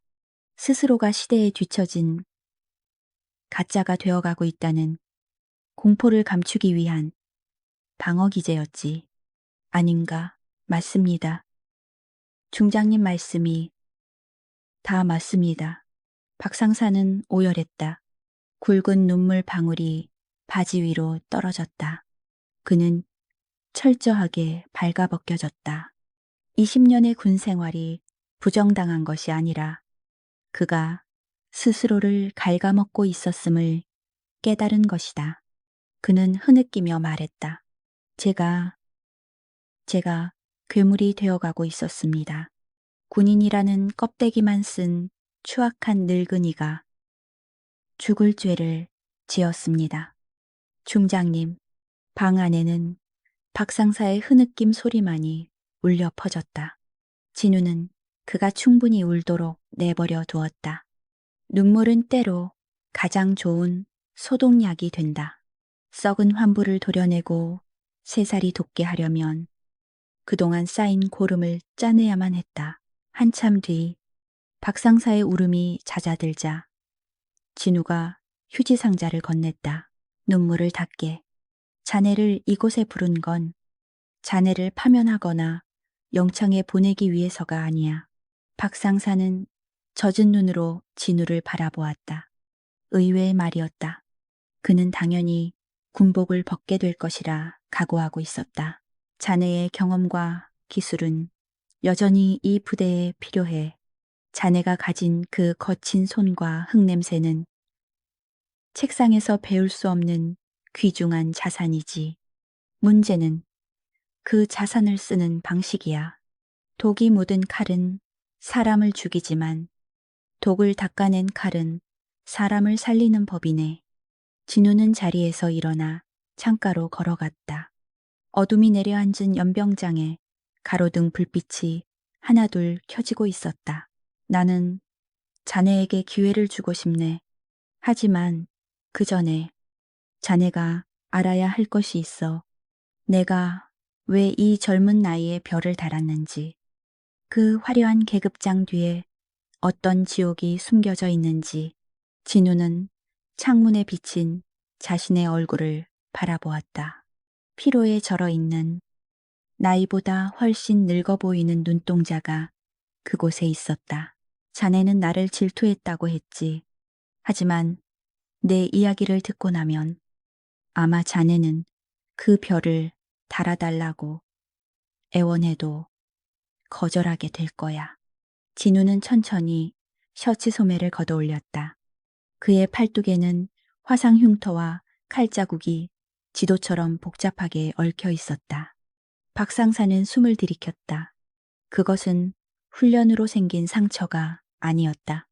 스스로가 시대에 뒤처진 가짜가 되어가고 있다는 공포를 감추기 위한 방어 기제였지. 아닌가? 맞습니다. 중장님 말씀이 다 맞습니다. 박상사는 오열했다. 굵은 눈물 방울이 바지 위로 떨어졌다. 그는 철저하게 발가벗겨졌다. 20년의 군 생활이 부정당한 것이 아니라 그가 스스로를 갉아먹고 있었음을 깨달은 것이다. 그는 흐느끼며 말했다. 제가 괴물이 되어가고 있었습니다. 군인이라는 껍데기만 쓴 추악한 늙은이가 죽을 죄를 지었습니다. 중장님, 방 안에는 박상사의 흐느낌 소리만이 울려 퍼졌다. 진우는 그가 충분히 울도록 내버려 두었다. 눈물은 때로 가장 좋은 소독약이 된다. 썩은 환부를 도려내고 새살이 돋게 하려면 그동안 쌓인 고름을 짜내야만 했다. 한참 뒤 박상사의 울음이 잦아들자 진우가 휴지 상자를 건넸다. 눈물을 닦게. 자네를 이곳에 부른 건 자네를 파면하거나 영창에 보내기 위해서가 아니야. 박상사는 젖은 눈으로 진우를 바라보았다. 의외의 말이었다. 그는 당연히 군복을 벗게 될 것이라 각오하고 있었다. 자네의 경험과 기술은 여전히 이 부대에 필요해. 자네가 가진 그 거친 손과 흙냄새는 책상에서 배울 수 없는 귀중한 자산이지. 문제는 그 자산을 쓰는 방식이야. 독이 묻은 칼은 사람을 죽이지만 독을 닦아낸 칼은 사람을 살리는 법이네. 진우는 자리에서 일어나 창가로 걸어갔다. 어둠이 내려앉은 연병장에 가로등 불빛이 하나둘 켜지고 있었다. 나는 자네에게 기회를 주고 싶네. 하지만 그 전에 자네가 알아야 할 것이 있어. 내가 왜 이 젊은 나이에 별을 달았는지, 그 화려한 계급장 뒤에 어떤 지옥이 숨겨져 있는지. 진우는 창문에 비친 자신의 얼굴을 바라보았다. 피로에 절어 있는 나이보다 훨씬 늙어 보이는 눈동자가 그곳에 있었다. 자네는 나를 질투했다고 했지. 하지만 내 이야기를 듣고 나면 아마 자네는 그 별을 달아달라고 애원해도 거절하게 될 거야. 진우는 천천히 셔츠 소매를 걷어 올렸다. 그의 팔뚝에는 화상 흉터와 칼자국이 지도처럼 복잡하게 얽혀 있었다. 박상사는 숨을 들이켰다. 그것은 훈련으로 생긴 상처가 아니었다.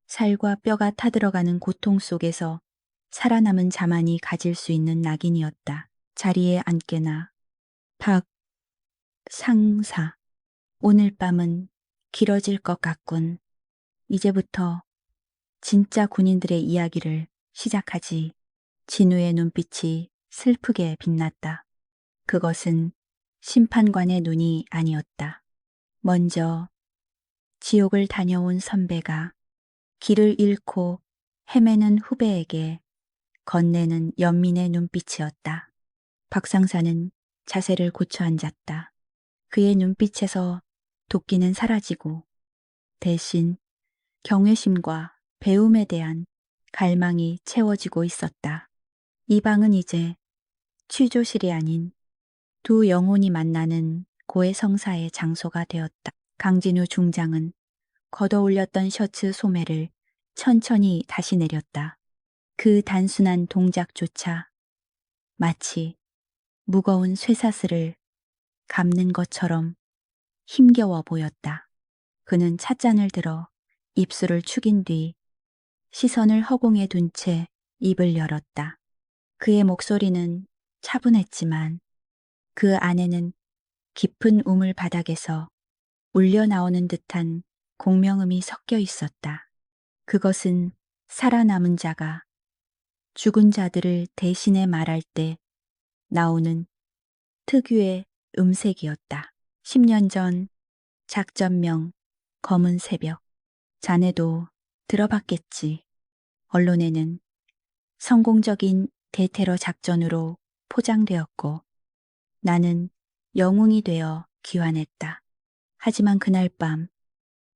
살과 뼈가 타들어가는 고통 속에서 살아남은 자만이 가질 수 있는 낙인이었다. 자리에 앉게나. 박 상사. 오늘 밤은 길어질 것 같군. 이제부터 진짜 군인들의 이야기를 시작하지. 진우의 눈빛이 슬프게 빛났다. 그것은 심판관의 눈이 아니었다. 먼저 지옥을 다녀온 선배가 길을 잃고 헤매는 후배에게 건네는 연민의 눈빛이었다. 박상사는 자세를 고쳐 앉았다. 그의 눈빛에서 도끼는 사라지고 대신 경외심과 배움에 대한 갈망이 채워지고 있었다. 이 방은 이제 취조실이 아닌 두 영혼이 만나는 고해성사의 장소가 되었다. 강진우 중장은 걷어올렸던 셔츠 소매를 천천히 다시 내렸다. 그 단순한 동작조차 마치 무거운 쇠사슬을 감는 것처럼 힘겨워 보였다. 그는 찻잔을 들어 입술을 축인 뒤 시선을 허공에 둔 채 입을 열었다. 그의 목소리는 차분했지만 그 안에는 깊은 우물 바닥에서 울려 나오는 듯한 공명음이 섞여 있었다. 그것은 살아남은 자가 죽은 자들을 대신해 말할 때 나오는 특유의 음색이었다. 10년 전 작전명 검은 새벽. 자네도 들어봤겠지. 언론에는 성공적인 대테러 작전으로 포장되었고 나는 영웅이 되어 귀환했다. 하지만 그날 밤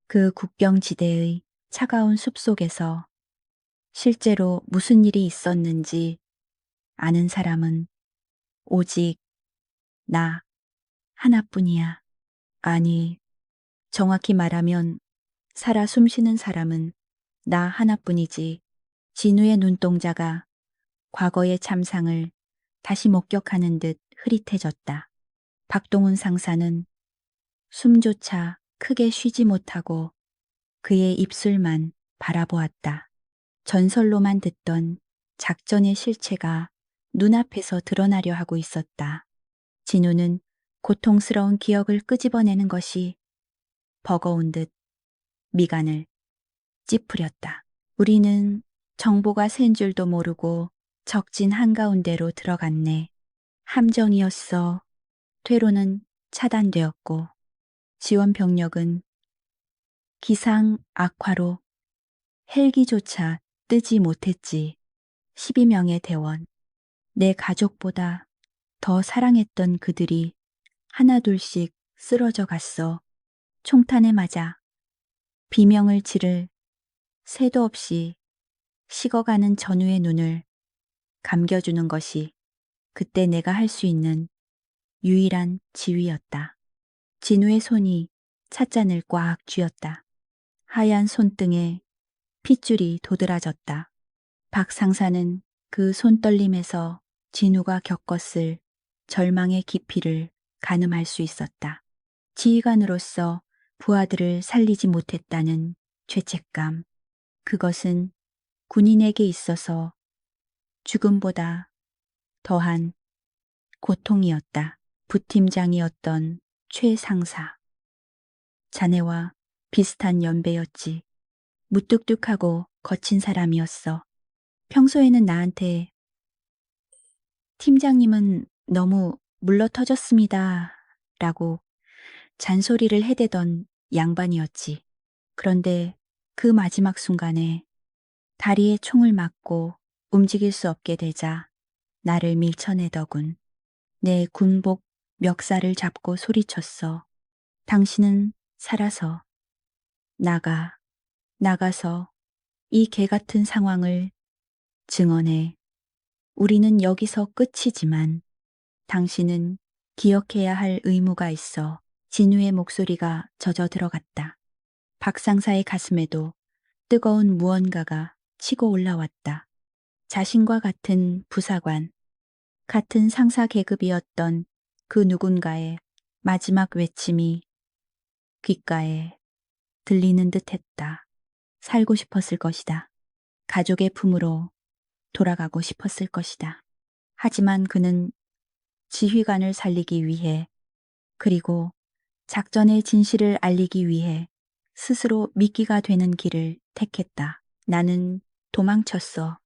그 국경지대의 차가운 숲속에서 실제로 무슨 일이 있었는지 아는 사람은 오직 나 하나뿐이야. 아니, 정확히 말하면 살아 숨쉬는 사람은 나 하나뿐이지. 진우의 눈동자가 과거의 참상을 다시 목격하는 듯 흐릿해졌다. 박동훈 상사는 숨조차 크게 쉬지 못하고 그의 입술만 바라보았다. 전설로만 듣던 작전의 실체가 눈앞에서 드러나려 하고 있었다. 진우는 고통스러운 기억을 끄집어내는 것이 버거운 듯 미간을 찌푸렸다. 우리는 정보가 센 줄도 모르고 적진 한가운데로 들어갔네. 함정이었어. 퇴로는 차단되었고 지원 병력은 기상 악화로 헬기조차 뜨지 못했지. 12명의 대원. 내 가족보다 더 사랑했던 그들이 하나둘씩 쓰러져 갔어. 총탄에 맞아 비명을 지를 새도 없이 식어가는 전우의 눈을 감겨주는 것이 그때 내가 할 수 있는 유일한 지위였다. 진우의 손이 찻잔을 꽉 쥐었다. 하얀 손등에 핏줄이 도드라졌다. 박 상사는 그 손떨림에서 진우가 겪었을 절망의 깊이를 가늠할 수 있었다. 지휘관으로서 부하들을 살리지 못했다는 죄책감. 그것은 군인에게 있어서 죽음보다 더한 고통이었다. 부팀장이었던 최 상사. 자네와 비슷한 연배였지. 무뚝뚝하고 거친 사람이었어. 평소에는 나한테 팀장님은 너무 물러터졌습니다. 라고 잔소리를 해대던 양반이었지. 그런데 그 마지막 순간에 다리에 총을 맞고 움직일 수 없게 되자 나를 밀쳐내더군. 내 군복 멱살을 잡고 소리쳤어. 당신은 살아서 나가서 이 개 같은 상황을 증언해. 우리는 여기서 끝이지만 당신은 기억해야 할 의무가 있어. 진우의 목소리가 젖어 들어갔다. 박 상사의 가슴에도 뜨거운 무언가가 치고 올라왔다. 자신과 같은 부사관, 같은 상사 계급이었던 그 누군가의 마지막 외침이 귓가에 들리는 듯 했다. 살고 싶었을 것이다. 가족의 품으로 돌아가고 싶었을 것이다. 하지만 그는 지휘관을 살리기 위해 그리고 작전의 진실을 알리기 위해 스스로 미끼가 되는 길을 택했다. 나는 도망쳤어.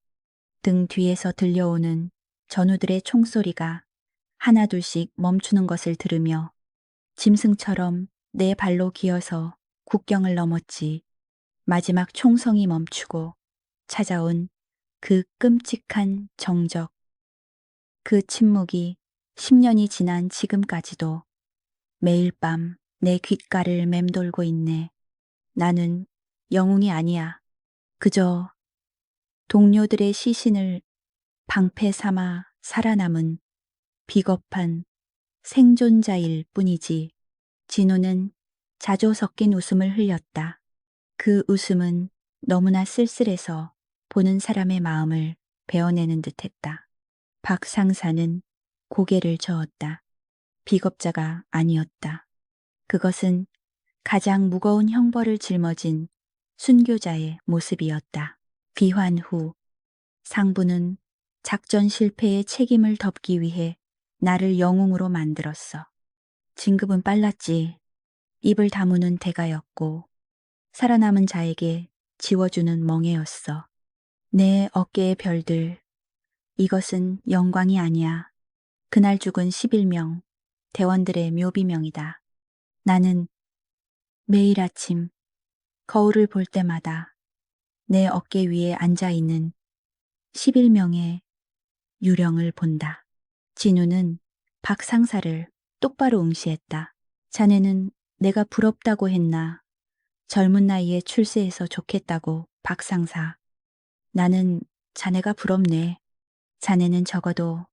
등 뒤에서 들려오는 전우들의 총소리가 하나둘씩 멈추는 것을 들으며 짐승처럼 내 발로 기어서 국경을 넘었지. 마지막 총성이 멈추고 찾아온 그 끔찍한 정적. 그 침묵이 10년이 지난 지금까지도 매일 밤 내 귓가를 맴돌고 있네. 나는 영웅이 아니야. 그저 동료들의 시신을 방패 삼아 살아남은 비겁한 생존자일 뿐이지. 진우는 자조 섞인 웃음을 흘렸다. 그 웃음은 너무나 쓸쓸해서 보는 사람의 마음을 베어내는 듯했다. 박 상사는 고개를 저었다. 비겁자가 아니었다. 그것은 가장 무거운 형벌을 짊어진 순교자의 모습이었다. 비환 후 상부는 작전 실패의 책임을 덮기 위해 나를 영웅으로 만들었어. 진급은 빨랐지. 입을 다무는 대가였고 살아남은 자에게 지워주는 멍에였어. 내 어깨의 별들, 이것은 영광이 아니야. 그날 죽은 11명, 대원들의 묘비명이다. 나는 매일 아침 거울을 볼 때마다 내 어깨 위에 앉아있는 11명의 유령을 본다. 진우는 박 상사를 똑바로 응시했다. 자네는 내가 부럽다고 했나? 젊은 나이에 출세해서 좋겠다고 박 상사. 나는 자네가 부럽네. 자네는 적어도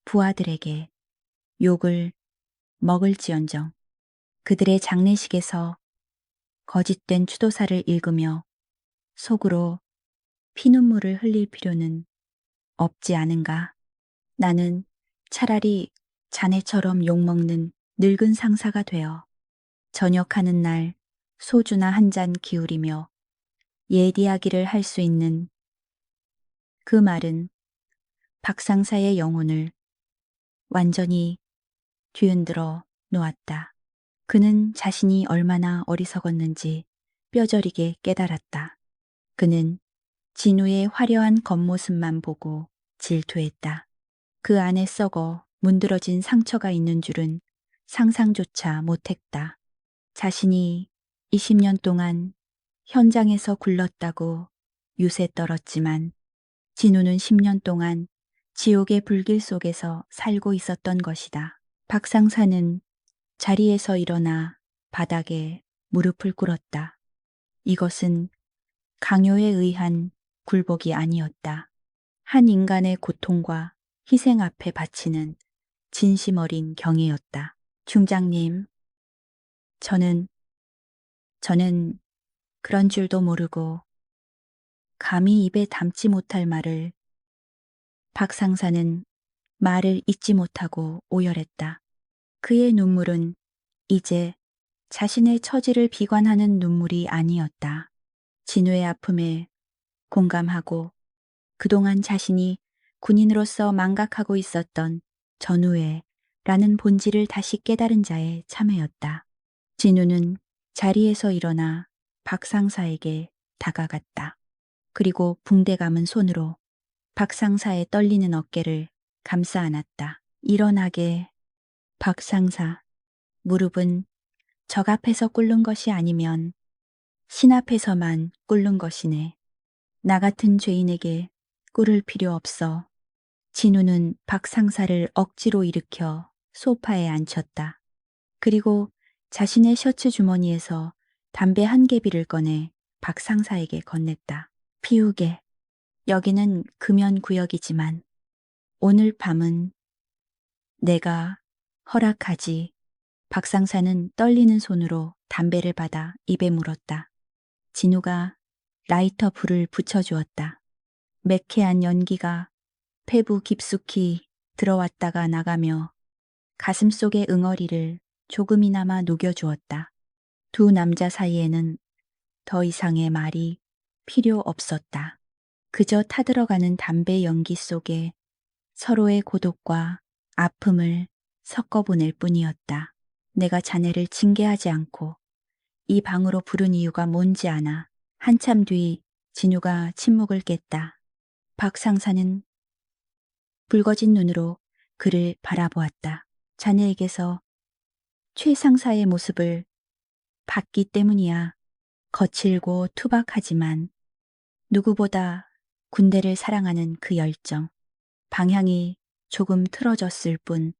부하들에게 욕을 먹을지언정 그들의 장례식에서 거짓된 추도사를 읽으며 속으로 피눈물을 흘릴 필요는 없지 않은가. 나는 차라리 자네처럼 욕먹는 늙은 상사가 되어 저녁하는 날 소주나 한 잔 기울이며 옛 이야기를 할 수 있는 그 말은 박 상사의 영혼을 완전히 뒤흔들어 놓았다. 그는 자신이 얼마나 어리석었는지 뼈저리게 깨달았다. 그는 진우의 화려한 겉모습만 보고 질투했다. 그 안에 썩어 문드러진 상처가 있는 줄은 상상조차 못했다. 자신이 20년 동안 현장에서 굴렀다고 유세 떨었지만 진우는 10년 동안 지옥의 불길 속에서 살고 있었던 것이다. 박 상사는 자리에서 일어나 바닥에 무릎을 꿇었다. 이것은 강요에 의한 굴복이 아니었다. 한 인간의 고통과 희생 앞에 바치는 진심 어린 경애였다. 중장님, 저는 그런 줄도 모르고 감히 입에 담지 못할 말을 박 상사는 말을 잇지 못하고 오열했다. 그의 눈물은 이제 자신의 처지를 비관하는 눈물이 아니었다. 진우의 아픔에 공감하고 그동안 자신이 군인으로서 망각하고 있었던 전우회라는 본질을 다시 깨달은 자의 참회였다. 진우는 자리에서 일어나 박 상사에게 다가갔다. 그리고 붕대 감은 손으로 박 상사의 떨리는 어깨를 감싸 안았다. 일어나게, 박 상사. 무릎은 적 앞에서 꿇는 것이 아니면 신 앞에서만 꿇는 것이네. 나 같은 죄인에게 꿇을 필요 없어. 진우는 박 상사를 억지로 일으켜 소파에 앉혔다. 그리고 자신의 셔츠 주머니에서 담배 한 개비를 꺼내 박 상사에게 건넸다. 피우게. 여기는 금연 구역이지만 오늘 밤은 내가 허락하지. 박 상사는 떨리는 손으로 담배를 받아 입에 물었다. 진우가 라이터 불을 붙여주었다. 매캐한 연기가 폐부 깊숙이 들어왔다가 나가며 가슴 속의 응어리를 조금이나마 녹여주었다. 두 남자 사이에는 더 이상의 말이 필요 없었다. 그저 타들어가는 담배 연기 속에 서로의 고독과 아픔을 섞어보낼 뿐이었다. 내가 자네를 징계하지 않고 이 방으로 부른 이유가 뭔지 아나. 한참 뒤 진우가 침묵을 깼다. 박 상사는 붉어진 눈으로 그를 바라보았다. 자네에게서 최 상사의 모습을 봤기 때문이야. 거칠고 투박하지만 누구보다 군대를 사랑하는 그 열정, 방향이 조금 틀어졌을 뿐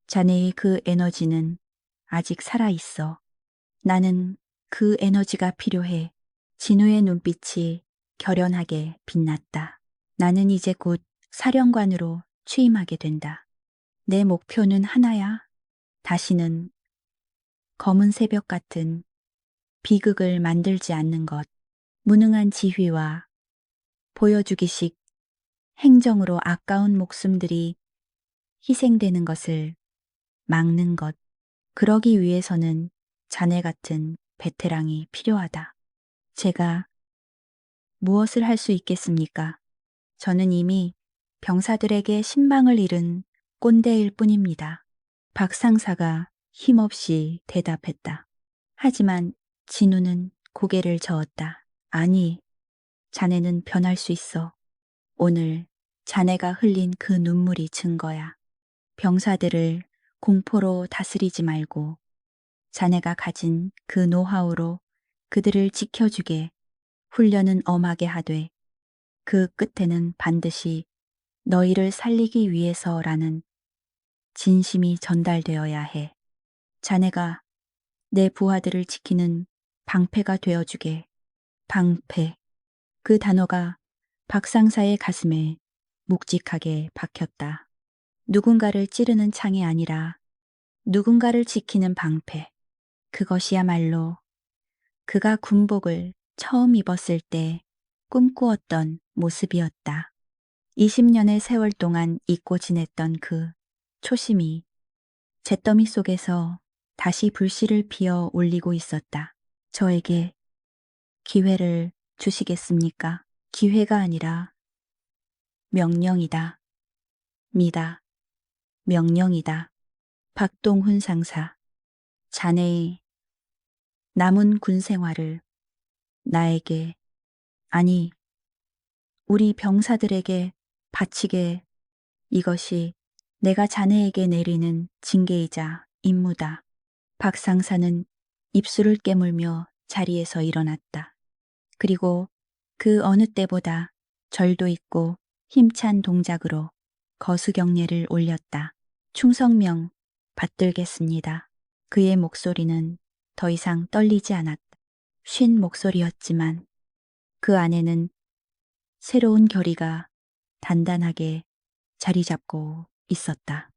자네의 그 에너지는 아직 살아있어. 나는 그 에너지가 필요해. 진우의 눈빛이 결연하게 빛났다. 나는 이제 곧 사령관으로 취임하게 된다. 내 목표는 하나야. 다시는 검은 새벽 같은 비극을 만들지 않는 것. 무능한 지휘와 보여주기식 행정으로 아까운 목숨들이 희생되는 것을 막는 것. 그러기 위해서는 자네 같은 베테랑이 필요하다. 제가 무엇을 할 수 있겠습니까? 저는 이미 병사들에게 신망을 잃은 꼰대일 뿐입니다. 박 상사가 힘없이 대답했다. 하지만 진우는 고개를 저었다. 아니, 자네는 변할 수 있어. 오늘 자네가 흘린 그 눈물이 증거야. 병사들을 공포로 다스리지 말고 자네가 가진 그 노하우로 그들을 지켜주게 훈련은 엄하게 하되 그 끝에는 반드시 너희를 살리기 위해서라는 진심이 전달되어야 해. 자네가 내 부하들을 지키는 방패가 되어주게. 방패. 그 단어가 박상사의 가슴에 묵직하게 박혔다. 누군가를 찌르는 창이 아니라 누군가를 지키는 방패. 그것이야말로 그가 군복을 처음 입었을 때 꿈꾸었던 모습이었다. 20년의 세월 동안 잊고 지냈던 그 초심이 잿더미 속에서 다시 불씨를 피어 올리고 있었다. 저에게 기회를 주시겠습니까? 기회가 아니라 명령이다. 미다. 명령이다. 박동훈 상사, 자네의 남은 군 생활을 나에게, 아니, 우리 병사들에게 바치게. 이것이 내가 자네에게 내리는 징계이자 임무다. 박 상사는 입술을 깨물며 자리에서 일어났다. 그리고 그 어느 때보다 절도 있고 힘찬 동작으로 거수경례를 올렸다. 충성명 받들겠습니다. 그의 목소리는 더 이상 떨리지 않았다. 쉰 목소리였지만 그 안에는 새로운 결의가 단단하게 자리 잡고 있었다.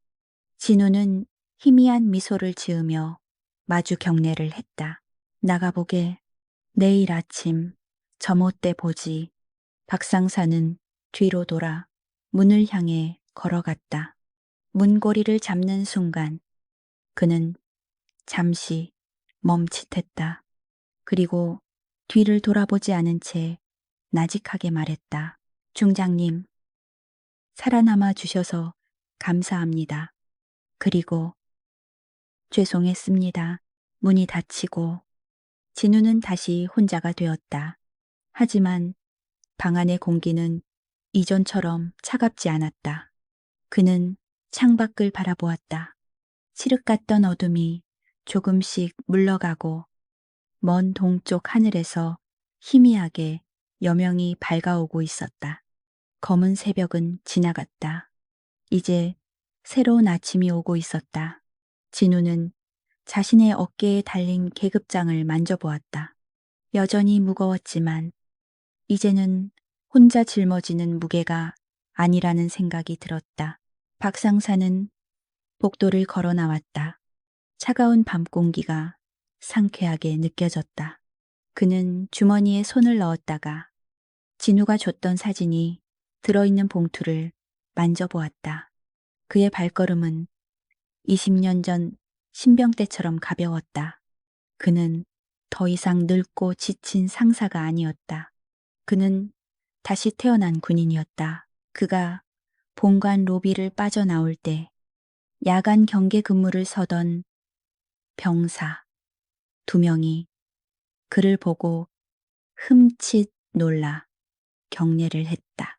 진우는 희미한 미소를 지으며 마주 경례를 했다. 나가보게. 내일 아침 점호 때 보지. 박상사는 뒤로 돌아 문을 향해 걸어갔다. 문고리를 잡는 순간 그는 잠시 멈칫했다. 그리고 뒤를 돌아보지 않은 채 나직하게 말했다. 중장님, 살아남아 주셔서 감사합니다. 그리고 죄송했습니다. 문이 닫히고 진우는 다시 혼자가 되었다. 하지만 방 안의 공기는 이전처럼 차갑지 않았다. 그는 창밖을 바라보았다. 칠흑 같던 어둠이 조금씩 물러가고 먼 동쪽 하늘에서 희미하게 여명이 밝아오고 있었다. 검은 새벽은 지나갔다. 이제 새로운 아침이 오고 있었다. 진우는 자신의 어깨에 달린 계급장을 만져보았다. 여전히 무거웠지만 이제는 혼자 짊어지는 무게가 아니라는 생각이 들었다. 박상사는 복도를 걸어 나왔다. 차가운 밤 공기가 상쾌하게 느껴졌다. 그는 주머니에 손을 넣었다가 진우가 줬던 사진이 들어있는 봉투를 만져보았다. 그의 발걸음은 20년 전 신병 때처럼 가벼웠다. 그는 더 이상 늙고 지친 상사가 아니었다. 그는 다시 태어난 군인이었다. 그가 본관 로비를 빠져나올 때 야간 경계 근무를 서던 병사 2명이 그를 보고 흠칫 놀라 경례를 했다.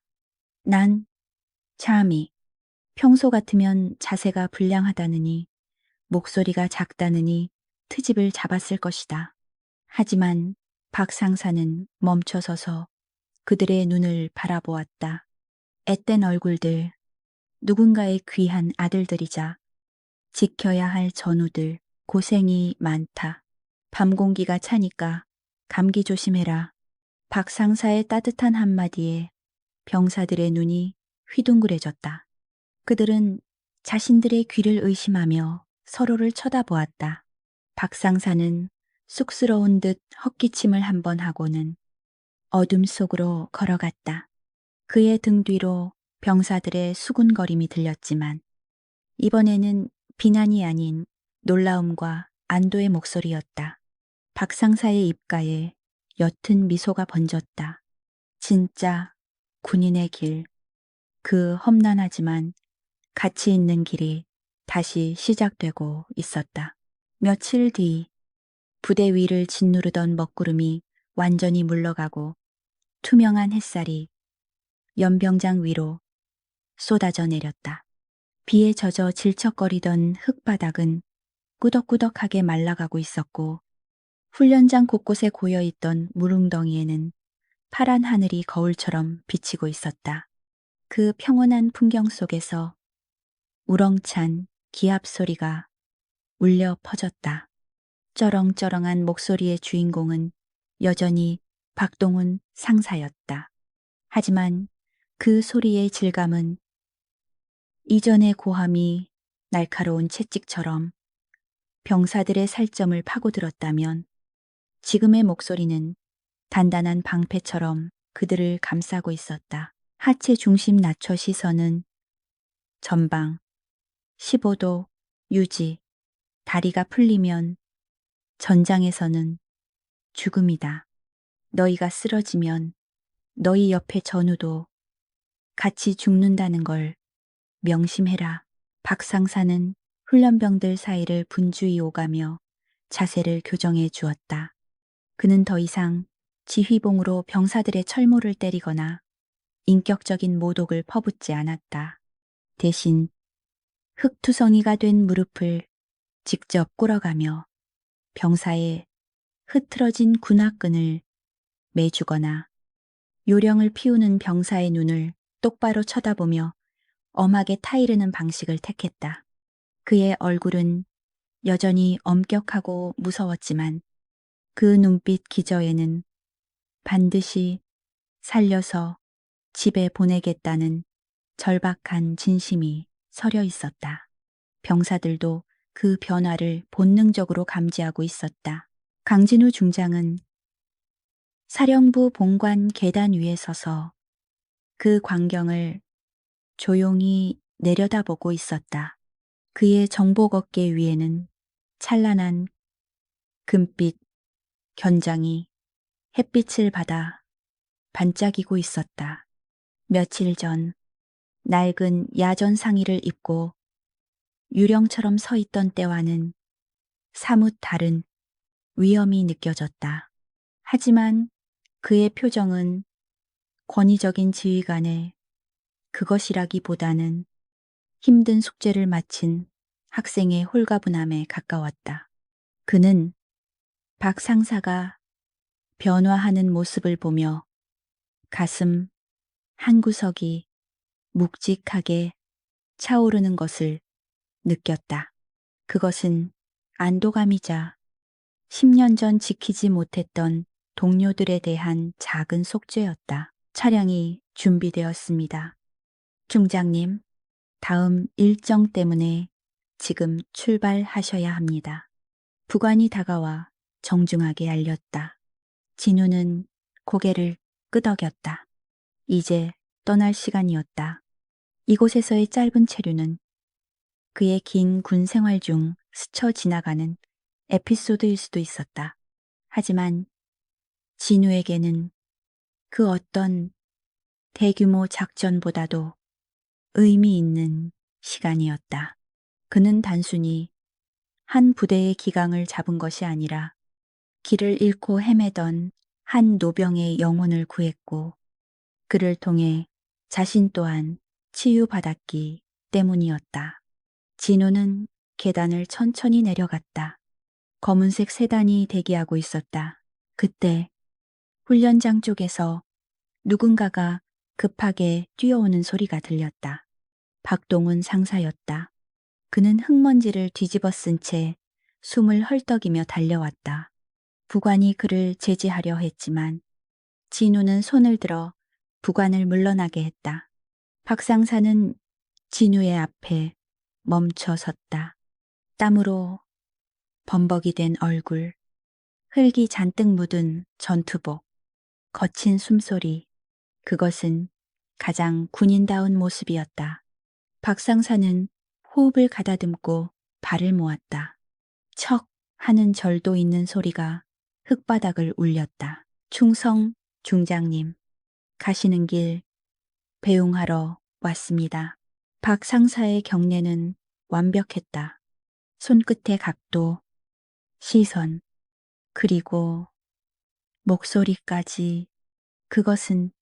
난 참이 평소 같으면 자세가 불량하다느니 목소리가 작다느니 트집을 잡았을 것이다. 하지만 박 상사는 멈춰서서 그들의 눈을 바라보았다. 앳된 얼굴들, 누군가의 귀한 아들들이자 지켜야 할 전우들, 고생이 많다. 밤 공기가 차니까 감기 조심해라. 박 상사의 따뜻한 한마디에 병사들의 눈이 휘둥그레졌다. 그들은 자신들의 귀를 의심하며 서로를 쳐다보았다. 박 상사는 쑥스러운 듯 헛기침을 한 번 하고는 어둠 속으로 걸어갔다. 그의 등 뒤로 병사들의 수군거림이 들렸지만 이번에는 비난이 아닌 놀라움과 안도의 목소리였다. 박 상사의 입가에 옅은 미소가 번졌다. 진짜 군인의 길, 그 험난하지만 가치 있는 길이 다시 시작되고 있었다. 며칠 뒤 부대 위를 짓누르던 먹구름이 완전히 물러가고 투명한 햇살이 연병장 위로 쏟아져 내렸다. 비에 젖어 질척거리던 흙바닥은 꾸덕꾸덕하게 말라가고 있었고 훈련장 곳곳에 고여있던 물웅덩이에는 파란 하늘이 거울처럼 비치고 있었다. 그 평온한 풍경 속에서 우렁찬 기합 소리가 울려 퍼졌다. 쩌렁쩌렁한 목소리의 주인공은 여전히 박동훈 상사였다. 하지만 그 소리의 질감은 이전의 고함이 날카로운 채찍처럼 병사들의 살점을 파고들었다면 지금의 목소리는 단단한 방패처럼 그들을 감싸고 있었다. 하체 중심 낮춰 시선은 전방 15도 유지. 다리가 풀리면 전장에서는 죽음이다. 너희가 쓰러지면 너희 옆의 전우도 같이 죽는다는 걸 명심해라. 박상사는 훈련병들 사이를 분주히 오가며 자세를 교정해 주었다. 그는 더 이상 지휘봉으로 병사들의 철모를 때리거나 인격적인 모독을 퍼붓지 않았다. 대신 흙투성이가 된 무릎을 직접 꿇어가며 병사의 흐트러진 군화끈을 매주거나 요령을 피우는 병사의 눈을 똑바로 쳐다보며 엄하게 타이르는 방식을 택했다. 그의 얼굴은 여전히 엄격하고 무서웠지만 그 눈빛 기저에는 반드시 살려서 집에 보내겠다는 절박한 진심이 서려 있었다. 병사들도 그 변화를 본능적으로 감지하고 있었다. 강진우 중장은 사령부 본관 계단 위에 서서 그 광경을 조용히 내려다보고 있었다. 그의 정복 어깨 위에는 찬란한 금빛 견장이 햇빛을 받아 반짝이고 있었다. 며칠 전 낡은 야전 상의를 입고 유령처럼 서 있던 때와는 사뭇 다른 위엄이 느껴졌다. 하지만 그의 표정은 권위적인 지휘관의 그것이라기보다는 힘든 숙제를 마친 학생의 홀가분함에 가까웠다. 그는 박 상사가 변화하는 모습을 보며 가슴 한구석이 묵직하게 차오르는 것을 느꼈다. 그것은 안도감이자 10년 전 지키지 못했던 동료들에 대한 작은 속죄였다. 차량이 준비되었습니다. 중장님, 다음 일정 때문에 지금 출발하셔야 합니다. 부관이 다가와 정중하게 알렸다. 진우는 고개를 끄덕였다. 이제 떠날 시간이었다. 이곳에서의 짧은 체류는 그의 긴 군 생활 중 스쳐 지나가는 에피소드일 수도 있었다. 하지만 진우에게는 그 어떤 대규모 작전보다도 의미 있는 시간이었다. 그는 단순히 한 부대의 기강을 잡은 것이 아니라 길을 잃고 헤매던 한 노병의 영혼을 구했고 그를 통해 자신 또한 치유받았기 때문이었다. 진우는 계단을 천천히 내려갔다. 검은색 세단이 대기하고 있었다. 그때 훈련장 쪽에서 누군가가 급하게 뛰어오는 소리가 들렸다. 박동훈 상사였다. 그는 흙먼지를 뒤집어 쓴 채 숨을 헐떡이며 달려왔다. 부관이 그를 제지하려 했지만 진우는 손을 들어 부관을 물러나게 했다. 박 상사는 진우의 앞에 멈춰 섰다. 땀으로 범벅이 된 얼굴, 흙이 잔뜩 묻은 전투복, 거친 숨소리, 그것은 가장 군인다운 모습이었다. 박 상사는 호흡을 가다듬고 발을 모았다. 척 하는 절도 있는 소리가 흙바닥을 울렸다. 충성 중장님, 가시는 길 배웅하러 왔습니다. 박 상사의 경례는 완벽했다. 손끝의 각도, 시선, 그리고 목소리까지. 그것은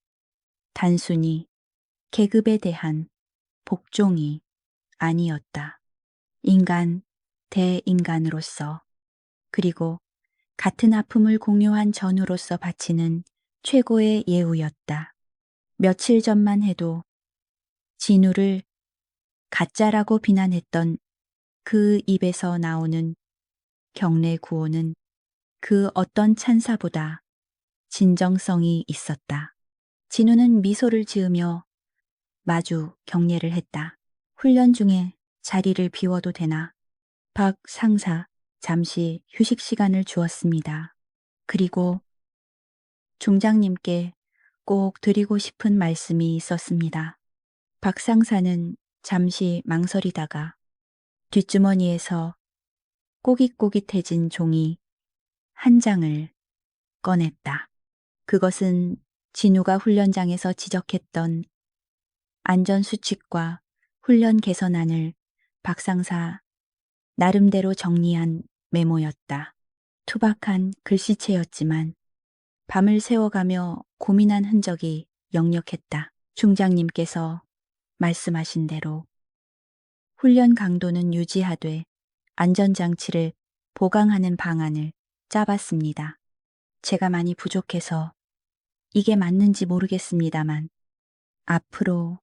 단순히 계급에 대한 복종이 아니었다. 인간 대인간으로서, 그리고 같은 아픔을 공유한 전우로서 바치는 최고의 예우였다. 며칠 전만 해도 진우를 가짜라고 비난했던 그 입에서 나오는 경례 구호는 그 어떤 찬사보다 진정성이 있었다. 진우는 미소를 지으며 마주 경례를 했다. 훈련 중에 자리를 비워도 되나? 박 상사, 잠시 휴식 시간을 주었습니다. 그리고 중장님께 꼭 드리고 싶은 말씀이 있었습니다. 박 상사는 잠시 망설이다가 뒷주머니에서 꼬깃꼬깃해진 종이 한 장을 꺼냈다. 그것은 진우가 훈련장에서 지적했던 안전수칙과 훈련 개선안을 박 상사 나름대로 정리한 메모였다. 투박한 글씨체였지만 밤을 새워가며 고민한 흔적이 역력했다. 중장님께서 말씀하신 대로 훈련 강도는 유지하되 안전장치를 보강하는 방안을 짜봤습니다. 제가 많이 부족해서 이게 맞는지 모르겠습니다만 앞으로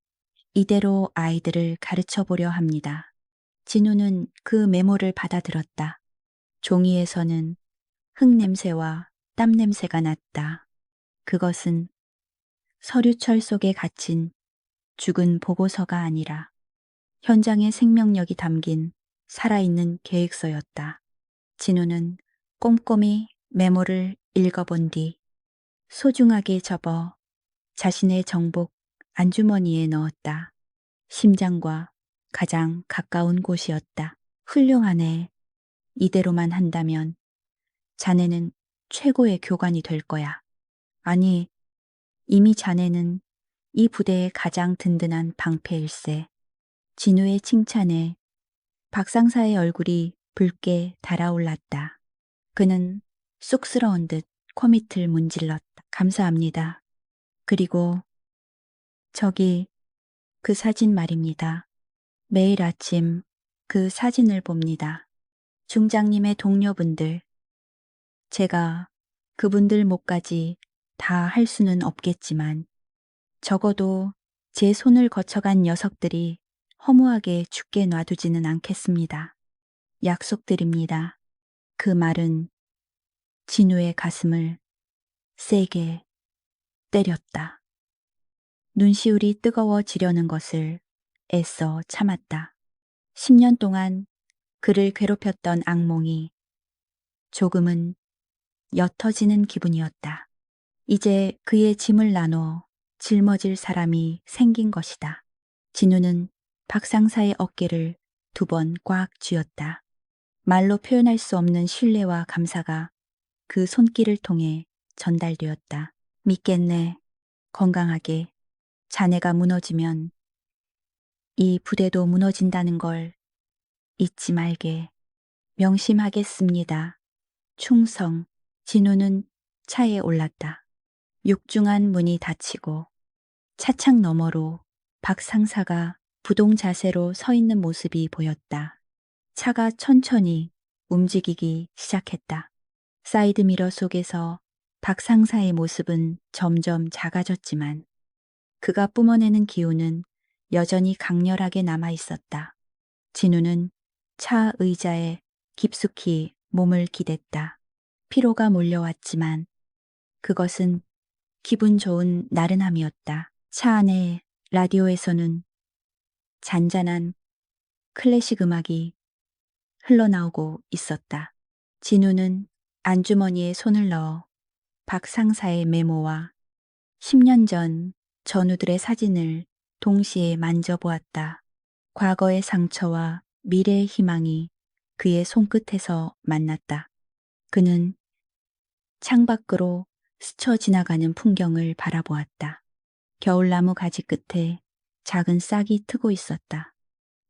이대로 아이들을 가르쳐 보려 합니다. 진우는 그 메모를 받아들었다. 종이에서는 흙냄새와 땀냄새가 났다. 그것은 서류철 속에 갇힌 죽은 보고서가 아니라 현장의 생명력이 담긴 살아있는 계획서였다. 진우는 꼼꼼히 메모를 읽어본 뒤 소중하게 접어 자신의 정복 안주머니에 넣었다. 심장과 가장 가까운 곳이었다. 훌륭하네. 이대로만 한다면 자네는 최고의 교관이 될 거야. 아니, 이미 자네는 이 부대의 가장 든든한 방패일세. 진우의 칭찬에 박상사의 얼굴이 붉게 달아올랐다. 그는 쑥스러운 듯 코밑을 문질렀다. 감사합니다. 그리고 저기 그 사진 말입니다. 매일 아침 그 사진을 봅니다. 중장님의 동료분들. 제가 그분들 몫까지 다 할 수는 없겠지만 적어도 제 손을 거쳐간 녀석들이 허무하게 죽게 놔두지는 않겠습니다. 약속드립니다. 그 말은 진우의 가슴을 세게 때렸다. 눈시울이 뜨거워지려는 것을 애써 참았다. 10년 동안 그를 괴롭혔던 악몽이 조금은 옅어지는 기분이었다. 이제 그의 짐을 나눠 짊어질 사람이 생긴 것이다. 진우는 박상사의 어깨를 2번 꽉 쥐었다. 말로 표현할 수 없는 신뢰와 감사가 그 손길을 통해 전달되었다. 믿겠네. 건강하게. 자네가 무너지면 이 부대도 무너진다는 걸 잊지 말게. 명심하겠습니다. 충성. 진우는 차에 올랐다. 육중한 문이 닫히고 차창 너머로 박 상사가 부동 자세로 서 있는 모습이 보였다. 차가 천천히 움직이기 시작했다. 사이드미러 속에서 박 상사의 모습은 점점 작아졌지만 그가 뿜어내는 기운은 여전히 강렬하게 남아 있었다. 진우는 차 의자에 깊숙이 몸을 기댔다. 피로가 몰려왔지만 그것은 기분 좋은 나른함이었다. 차 안에 라디오에서는 잔잔한 클래식 음악이 흘러나오고 있었다. 진우는 안주머니에 손을 넣어 박 상사의 메모와 10년 전 전우들의 사진을 동시에 만져보았다. 과거의 상처와 미래의 희망이 그의 손끝에서 만났다. 그는 창밖으로 스쳐 지나가는 풍경을 바라보았다. 겨울나무 가지 끝에 작은 싹이 트고 있었다.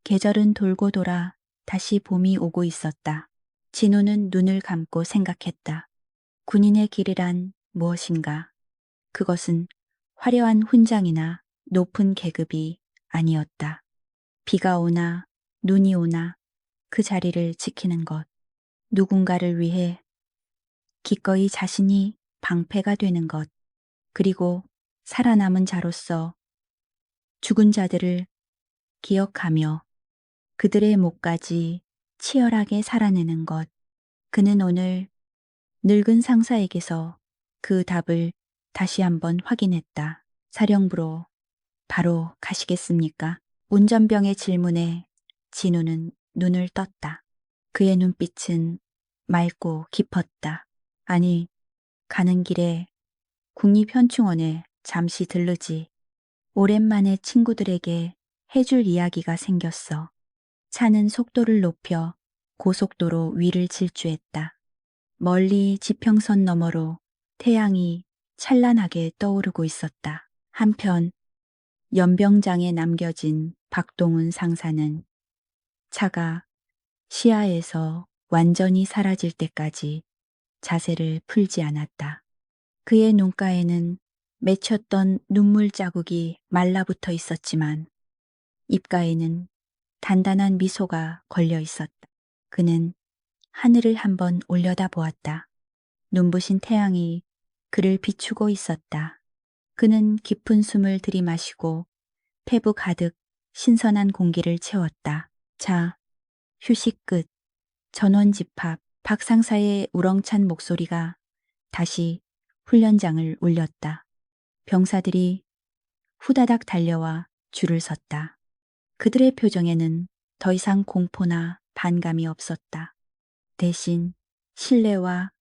계절은 돌고 돌아 다시 봄이 오고 있었다. 진우는 눈을 감고 생각했다. 군인의 길이란 무엇인가? 그것은 화려한 훈장이나 높은 계급이 아니었다. 비가 오나 눈이 오나 그 자리를 지키는 것. 누군가를 위해 기꺼이 자신이 방패가 되는 것. 그리고 살아남은 자로서 죽은 자들을 기억하며 그들의 목까지 치열하게 살아내는 것. 그는 오늘 늙은 상사에게서 그 답을 다시 한번 확인했다. 사령부로 바로 가시겠습니까? 운전병의 질문에 진우는 눈을 떴다. 그의 눈빛은 맑고 깊었다. 아니, 가는 길에 국립현충원에 잠시 들르지. 오랜만에 친구들에게 해줄 이야기가 생겼어. 차는 속도를 높여 고속도로 위를 질주했다. 멀리 지평선 너머로 태양이 찬란하게 떠오르고 있었다. 한편 연병장에 남겨진 박동훈 상사는 차가 시야에서 완전히 사라질 때까지 자세를 풀지 않았다. 그의 눈가에는 맺혔던 눈물 자국이 말라붙어 있었지만 입가에는 단단한 미소가 걸려 있었다. 그는 하늘을 한번 올려다 보았다. 눈부신 태양이 그를 비추고 있었다. 그는 깊은 숨을 들이마시고 폐부 가득 신선한 공기를 채웠다. 자, 휴식 끝. 전원 집합. 박 상사의 우렁찬 목소리가 다시 훈련장을 울렸다. 병사들이 후다닥 달려와 줄을 섰다. 그들의 표정에는 더 이상 공포나 반감이 없었다. 대신 신뢰와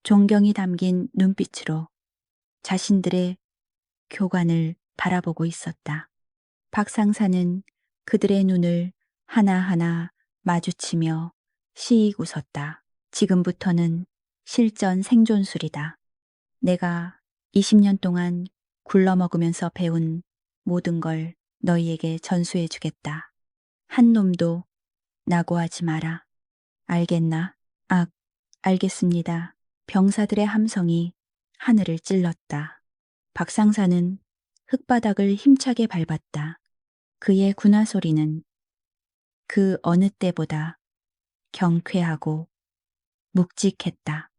존경이 담긴 눈빛으로 자신들의 교관을 바라보고 있었다. 박 상사는 그들의 눈을 하나하나 마주치며 시익 웃었다. 지금부터는 실전 생존술이다. 내가 20년 동안 굴러먹으면서 배운 모든 걸 너희에게 전수해 주겠다. 한 놈도 낙오하지 마라. 알겠나? 악, 알겠습니다. 병사들의 함성이 하늘을 찔렀다. 박상사는 흙바닥을 힘차게 밟았다. 그의 군화 소리는 그 어느 때보다 경쾌하고 묵직했다.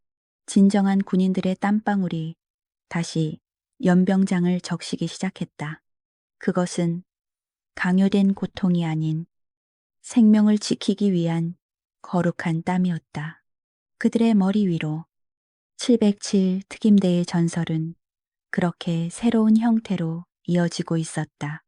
진정한 군인들의 땀방울이 다시 연병장을 적시기 시작했다. 그것은 강요된 고통이 아닌 생명을 지키기 위한 거룩한 땀이었다. 그들의 머리 위로 707 특임대의 전설은 그렇게 새로운 형태로 이어지고 있었다.